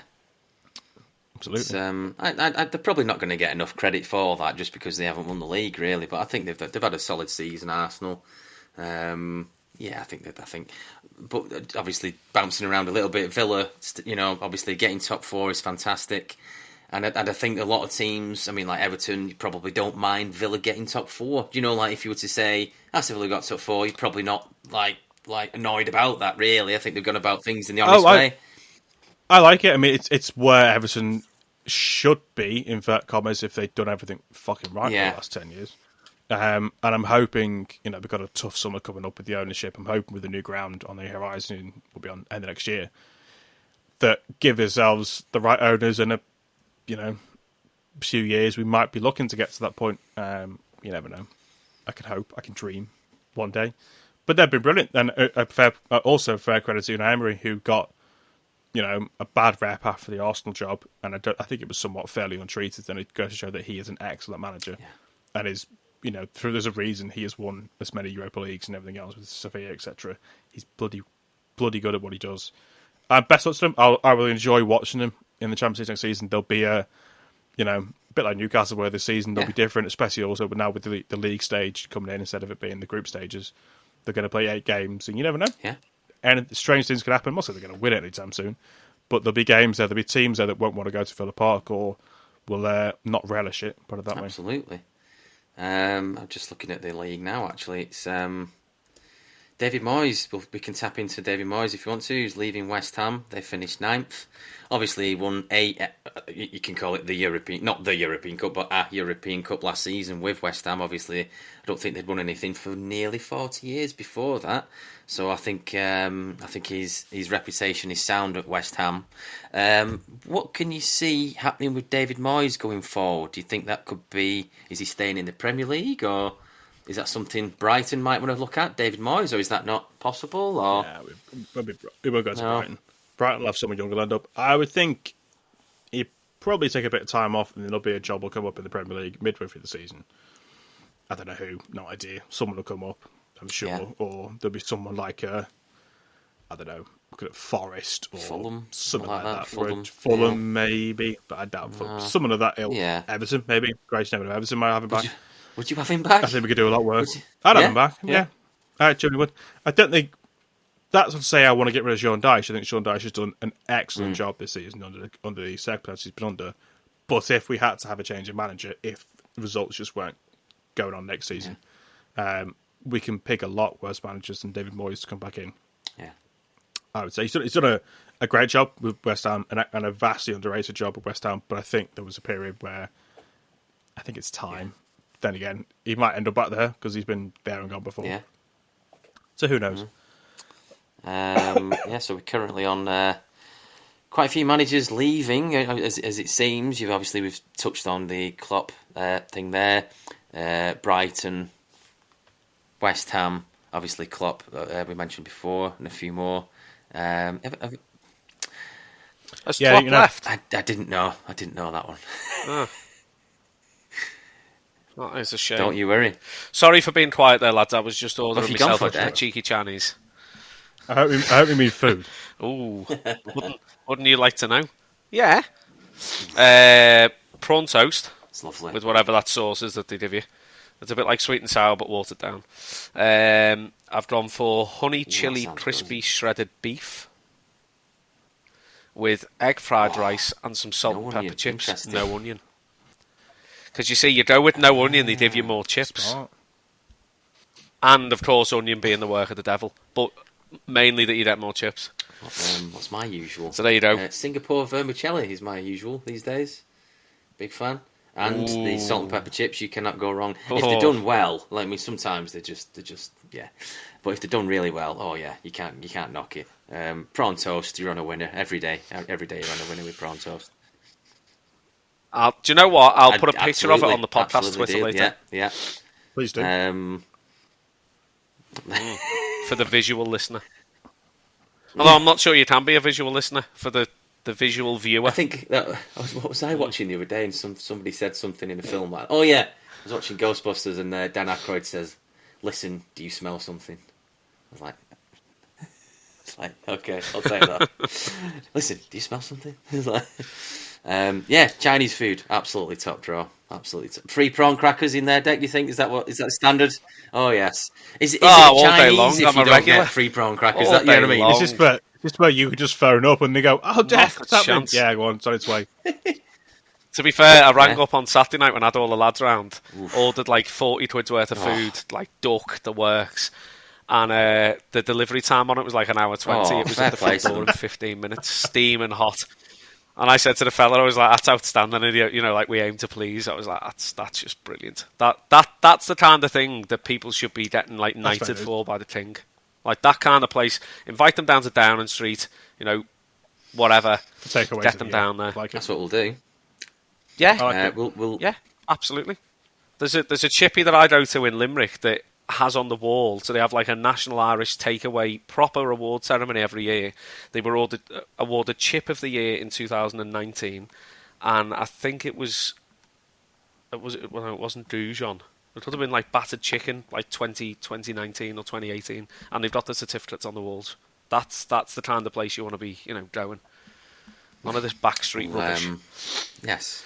absolutely. They're probably not going to get enough credit for that just because they haven't won the league, really. But I think they've had a solid season, Arsenal. I think, but obviously bouncing around a little bit. Villa, obviously getting top 4 is fantastic. And I think a lot of teams, I mean, like Everton, you probably don't mind Villa getting top 4. If you were to say, if Villa got top 4, you're probably not like annoyed about that, really. I think they've gone about things in the honest way. I like it. I mean, it's where Everton should be, in fact, commas, if they'd done everything fucking right for the last 10 years. And I'm hoping, we've got a tough summer coming up with the ownership. I'm hoping with the new ground on the horizon, we'll be on end of next year, that give ourselves the right owners and a few years, we might be looking to get to that point. You never know. I can hope. I can dream one day. But they've been brilliant. And also fair credit to Unai Emery, who got, a bad rep after the Arsenal job. And I think it was somewhat fairly untreated. And it goes to show that he is an excellent manager. Yeah. And is, there's a reason he has won as many Europa Leagues and everything else with Sevilla, etc. He's bloody good at what he does. Best luck to him. I will enjoy watching him in the Champions League next season. There'll be a bit like Newcastle where this season they'll be different, especially also but now with the league stage coming in instead of it being the group stages. They're going to play 8 games, and you never know. Yeah. And strange things could happen. Mostly they're going to win it anytime soon, but there'll be games there. There'll be teams there that won't want to go to Villa Park or will not relish it. Put it that way. Absolutely. I'm just looking at the league now. Actually, it's David Moyes. We can tap into David Moyes if you want to. He's leaving West Ham. They finished 9th. Obviously, he won you can call it not the European Cup, but a European Cup last season with West Ham. Obviously, I don't think they'd won anything for nearly 40 years before that. So I think his reputation is sound at West Ham. What can you see happening with David Moyes going forward? Do you think that could be? Is he staying in the Premier League, or is that something Brighton might want to look at, David Moyes, or is that not possible? Or we won't go to Brighton. Brighton will have someone younger lined up. I would think he'd probably take a bit of time off, and then there'll be a job will come up in the Premier League midway through the season. I don't know who, no idea. Someone will come up, I'm sure, or there'll be someone like I don't know, look at Forest or Fulham, something like that. Fulham maybe, but I doubt Fulham. Someone of that ilk. Yeah. Everton maybe. Great never know. Everton might have him back. Would you have him back? I think we could do a lot worse. I'd have him back. Yeah. I actually would. I don't think that's to say I want to get rid of Sean Dyche. I think Sean Dyche has done an excellent job this season under the circumstances he's been under. But if we had to have a change of manager, if the results just weren't going on next season, we can pick a lot worse managers than David Moyes to come back in. Yeah, I would say he's done a great job with West Ham and a vastly underrated job with West Ham. But I think there was a period where I think it's time. Yeah. Then again, he might end up back there because he's been there and gone before. Yeah. So who knows? So we're currently on quite a few managers leaving, as it seems. We've touched on the Klopp thing there. Brighton, West Ham, obviously Klopp we mentioned before, and a few more. Has Klopp left? I didn't know. I didn't know that one. Oh. That is a shame. Don't you worry. Sorry for being quiet there, lads. I was just ordering myself a cheeky Chinese. I hope you mean food. Ooh, wouldn't you like to know? Yeah. Prawn toast. It's lovely. With whatever that sauce is that they give you. It's a bit like sweet and sour, but watered down. I've gone for honey chili crispy shredded beef with egg fried rice and some salt and pepper chips. No onion. Because you see, you go with no onion, they give you more chips. Smart. And, of course, onion being the work of the devil. But mainly that you get more chips. What's my usual? So there you go. Singapore vermicelli is my usual these days. Big fan. And the salt and pepper chips, you cannot go wrong. If they're done well, sometimes they're just yeah. But if they're done really well, you can't knock it. Prawn toast, you're on a winner every day. Every day you're on a winner with prawn toast. Do you know what? I'll put a picture of it on the podcast Twitter later. Yeah. Please do. For the visual listener. Although I'm not sure you can be a visual listener for the visual viewer. I think what was I watching the other day, and somebody said something in a film like, I was watching Ghostbusters, and Dan Aykroyd says, "Listen, do you smell something?" I was like, okay, I'll take that. Listen, do you smell something? It's like, Chinese food, absolutely top draw, absolutely top. Free prawn crackers in there, Dec. Do you think is that standard? Oh yes. Is it all Chinese day long? If I'm you a don't regular. get free prawn crackers, All that, you know day what I mean? long. It's just where you just phone up and they go, "Oh, Dec, what's happening?" chance. Yeah, go on, it's on its way. To be fair, I rang up on Saturday night when I had all the lads round, ordered like 40 quid's worth of food, like duck, the works, and the delivery time on it was like an hour 20. It was at the front door in 15 minutes, steaming hot. And I said to the fella, I was like, "That's outstanding, you know, like we aim to please." I was like, "That's just brilliant. That's the kind of thing that people should be getting like knighted for by the Ting, like that kind of place. Invite them down to Downing Street, you know, whatever. Get them down there. Like that's what we'll do. Yeah, we'll yeah, absolutely. There's a chippy that I go to in Limerick that has on the wall, so they have like a National Irish Takeaway proper award ceremony every year. They were awarded Chip of the Year in 2019, and I think it wasn't Doujon. It could have been like battered chicken, like 2019 or 2018, and they've got the certificates on the walls. That's the kind of place you want to be, you know, going. None of this backstreet rubbish. Yes.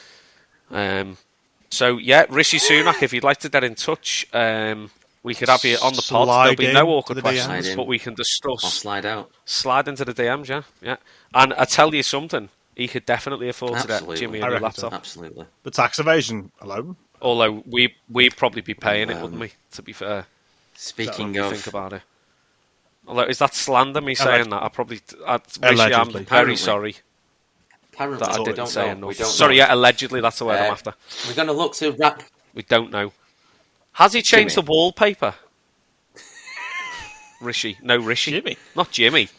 So yeah, Rishi Sunak, if you'd like to get in touch, we could have you on the pod. There'll be no awkward questions, but we can discuss. I'll slide out. Slide into the DMs, yeah. And I tell you something, he could definitely afford to get Jimmy a new laptop. Absolutely. The tax evasion alone. Although we'd probably be paying it, wouldn't we? To be fair. Speaking of, think about it. Although is that slander? Me saying that? Rishi, I'm very sorry. Apparently, that I didn't say enough. Sorry, yeah, allegedly, that's the word I'm after. We're going to look to wrap. We don't know. Has he changed the wallpaper? Rishi. No, Rishi. Jimmy. Not Jimmy.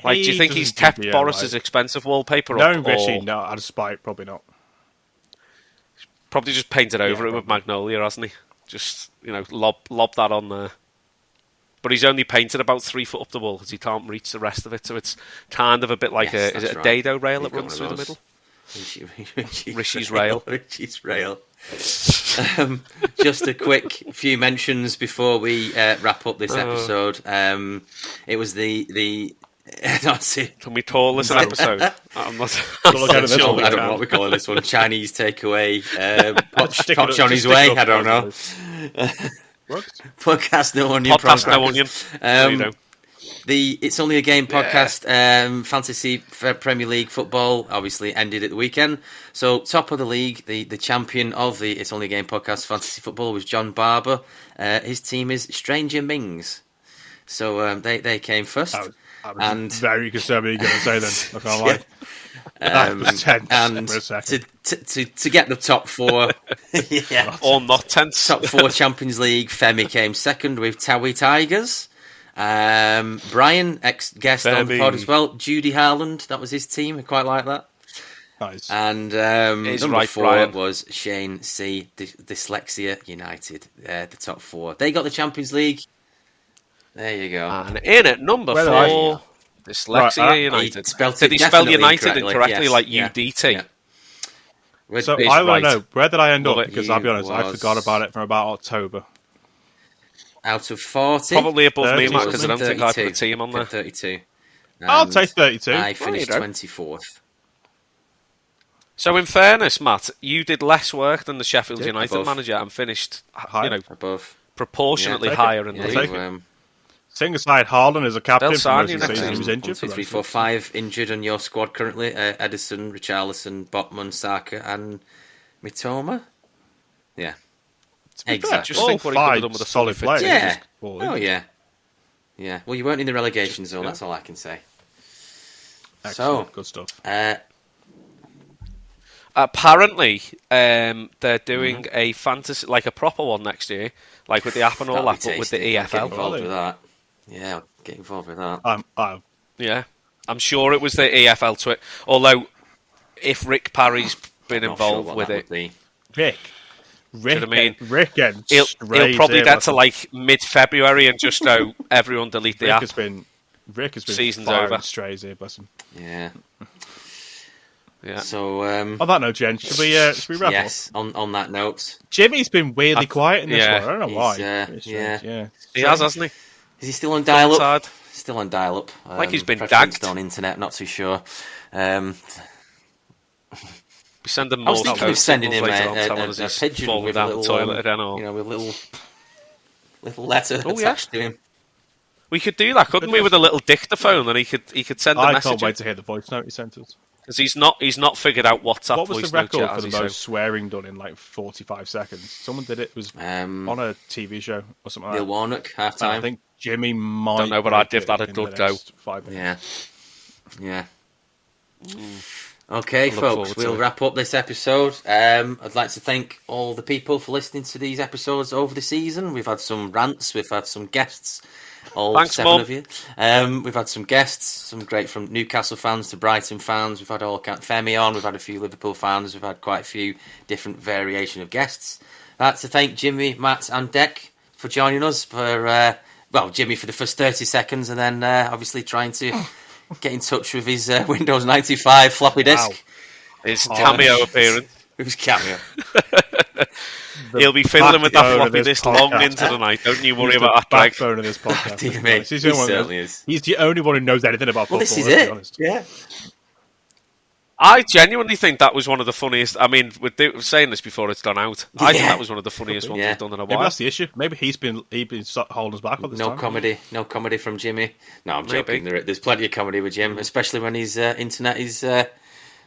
Like, do you think he's kept Boris's expensive wallpaper up? No, Rishi, no, out of spite, probably not. Probably just painted over it with Magnolia, hasn't he? Just, you know, lob that on there. But he's only painted about 3 foot up the wall because he can't reach the rest of it. So it's kind of a bit like is it a dado rail that runs through the middle? Rishi's rail. Rishi's rail. Just a quick few mentions before we wrap up this episode. It was the Can we call this an episode? I'm not sure. I don't know what we're calling this one. Chinese takeaway. Poch on his way. I don't know. Podcast No Onion. Podcast No Onion. There you go. The It's Only a Game podcast, Fantasy Premier League football, obviously ended at the weekend. So top of the league, the champion of the It's Only a Game podcast, Fantasy Football, was John Barber. His team is Stranger Mings. So they came first. I was very concerned what you were going to say then. I can't lie. And to get the top four, or not tense. Top four Champions League, Femi came second with Towie Tigers. Brian, ex-guest on the pod as well, Judy Harland, that was his team. I quite like that. Nice. And number 4 Brian. was Shane C. Dyslexia United. The top 4. They got the Champions League. There you go. And in at number 4, Dyslexia United. Did he spell United incorrectly, yes. like UDT? Yeah. So I want to know, where did I end up? Because I'll be honest, I forgot about it from about October. Out of 40? Probably above me, Matt, because I don't 32. think I put a team on there. 32. I'll take 32. I finished 24th. So in fairness, Matt, you did less work than the Sheffield Yeah, United above. manager and finished, Above. proportionately Yeah, higher in the I'll league. take it. Setting aside Haaland as a captain They'll for sign most you of the next season, he was season. injured. 1, 2, 3, 4, 5 injured on your squad currently. Edison, Richarlison, Botman, Saka and Mitoma. Yeah. Exactly. Just think what he could have done with a solid fully players. fit Yeah. Just ball Oh, in. yeah. Yeah. Well, you weren't in the relegation zone, that's all I can say. Excellent. So, Good stuff. Apparently, they're doing a fantasy, like a proper one next year, like with the app and all that, but with the Get EFL. involved with that. Yeah, I'll get involved with that. Yeah, I'm sure it was the EFL tweet. Although, if Rick Parry's been I'm not sure involved what with that it, would be. Rick, I mean? Rick he'll probably get to like mid-February and just go, everyone delete the Rick app. Rick has been Season's firing over. strays here, bless him. Yeah. Yeah. So, On that note, Jen, should we wrap yes, on that note. Jimmy's been weirdly quiet in this yeah. one. I don't know why. It's yeah. strange, yeah. He has, hasn't he? Is he still on dial-up? Hard. Still on dial-up. Like he's been preference dagged. on internet, not too sure. We send him I more was thinking of sending him later on, telling a us he's pigeon falling with down a the little, toilet again. Or... with a little letter attached to him. We could do that, couldn't we, with a little dictaphone, and he could send a I message. can't wait to hear the voice note he sent us. Because he's not figured out WhatsApp What was voice the record note for yet, the has most swearing done in like 45 seconds? Someone did it. It was on a TV show or something like Neil that. Warnock, half And I time. think Jimmy might. Don't know, but I'd break give it that a in good the go. next 5 minutes. Yeah. Okay, I look folks, forward to we'll it. wrap up this episode. I'd like to thank all the people for listening to these episodes over the season. We've had some rants, we've had some guests, all Thanks, 7 Mum. of you. We've had some guests, some great from Newcastle fans to Brighton fans. We've had all Femi on, we've had a few Liverpool fans, we've had quite a few different variation of guests. I'd like to thank Jimmy, Matt and Dec for joining us for, Jimmy for the first 30 seconds and then obviously trying to get in touch with his Windows 95 floppy disk. Wow. His cameo appearance. It was cameo. He'll be fiddling with that backbone of floppy this disk long podcast. into the night. Don't you worry He's about the that, Greg. backbone of this podcast. Dear me, He's he the only one who certainly knows- is. He's the only one who knows anything about Well, football. this is let's be it. honest. Yeah. I genuinely think that was one of the funniest. I mean, we're saying this before it's gone out. I think Yeah. that was one of the funniest ones Yeah. we've done in a Maybe while. that's the issue. Maybe he's been holding us back all this No time. comedy from Jimmy. No, I'm Maybe. joking. There's plenty of comedy with Jim, especially when his internet is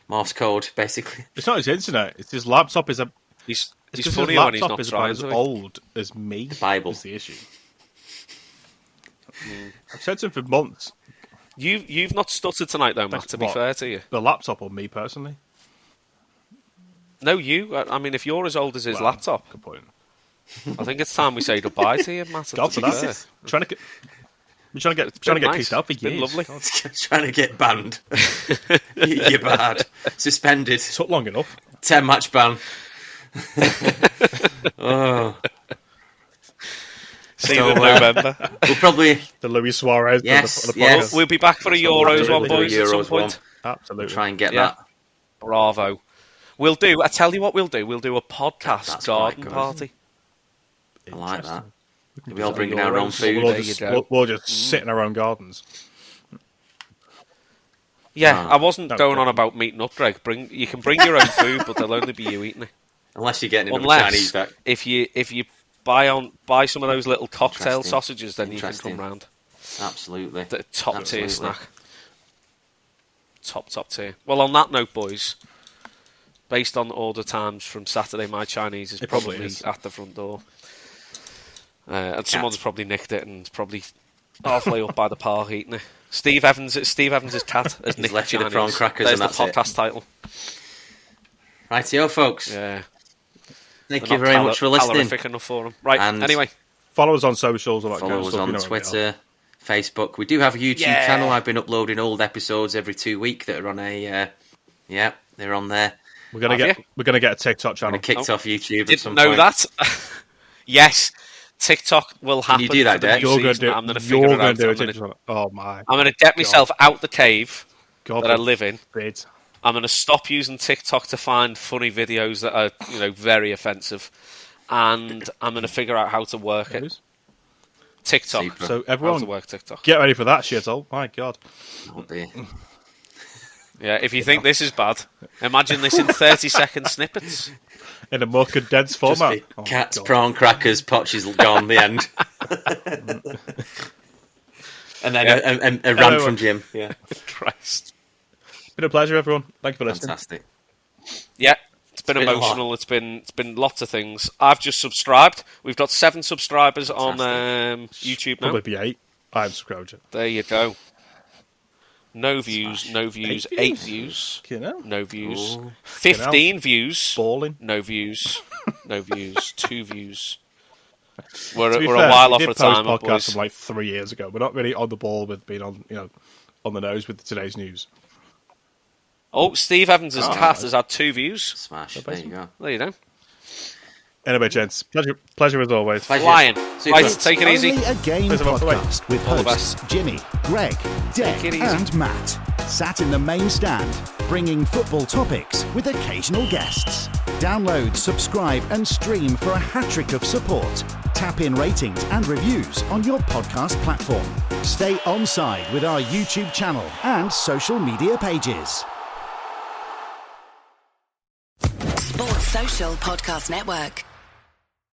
Morse code, basically. It's not his internet. It's his laptop. He's He's because funnier his when he's laptop not is about trying as to be. old as me. Bible. Is the issue. I've said to him for months. You've not stuttered tonight, though, Matt, to be What? fair to you. The laptop or me personally? No, you. I mean, if you're as old as his Well, laptop, Good point. I think it's time we say goodbye to you, Matt. God to for be that. fair. Trying to get been nice. kicked out for It's been years. lovely. Trying to get banned. You're bad. Suspended. Took long enough. 10 match ban. Oh. See you So, in November. We'll probably The Luis Suarez. Yes, of the yes. podcast. We'll be back for a Euros one, Absolutely. boys, at some Euros point. Absolutely. try and get Yeah. that. Bravo. We'll do. I tell you what we'll do. We'll do a podcast That's garden quite good. party. I like that. Interesting. We all bringing our own Euros. food. We'll There just, you go. we'll just sit in our own gardens. Yeah, I wasn't No, going on definitely. about meeting up, Greg. You can bring your own food, but there'll only be you eating it. Unless you're getting another Chinese Unless back. if you buy some of those little cocktail sausages, then you can come round. Absolutely. The top tier snack. Top tier. Well, on that note, boys, based on order times from Saturday, my Chinese is probably at the front door. And someone's probably nicked it and probably halfway up by the park eating it. Steve Evans' cat has nicked left you Chinese. the prawn crackers. There's and the that's podcast title. Rightio, folks. Yeah. Thank you very much for listening. Calorific enough for them. Right. And anyway, follow us on socials. Follow us on Twitter, Facebook. We do have a YouTube channel. I've been uploading old episodes every 2 weeks that are on a. They're on there. We're gonna get a TikTok channel. Kicked off YouTube. Didn't know that. Yes, TikTok will happen. Can you do that, Dec? You're going to figure it out. Oh my! I'm going to get myself out the cave that I live in. Bid. I'm going to stop using TikTok to find funny videos that are, very offensive, and I'm going to figure out how to work it. TikTok. Super. So everyone, how to work TikTok. Get ready for that shit! Oh my god! Oh dear. Yeah, if you think this is bad, imagine this in 30-second snippets. In a more condensed format. Cats, prawn crackers, Poch is gone, the end. And then a rant from Jim. Yeah. Christ. Been a pleasure, everyone. Thank you for listening. Fantastic. Yeah, it's been emotional. It's been lots of things. I've just subscribed. We've got 7 subscribers on YouTube now. Probably be 8. I'm subscribed. There you go. No views, 8 views. No views. Ooh. 15 views. Balling. No views. 2 views. We're fair, a while off we for did post time, podcast boys. from like 3 years ago. We're not really on the ball with being on the nose with today's news. Oh, Steve Evans' cat has had 2 views. Smash. There you go. There you go. Anyway, gents, pleasure as always. Flying. Super. Right, take it easy. Only a game podcast with All the hosts Jimmy, Greg, Take it Dec easy. and Matt. Sat in the main stand, bringing football topics with occasional guests. Download, subscribe and stream for a hat-trick of support. Tap in ratings and reviews on your podcast platform. Stay on side with our YouTube channel and social media pages. Sports Social Podcast Network.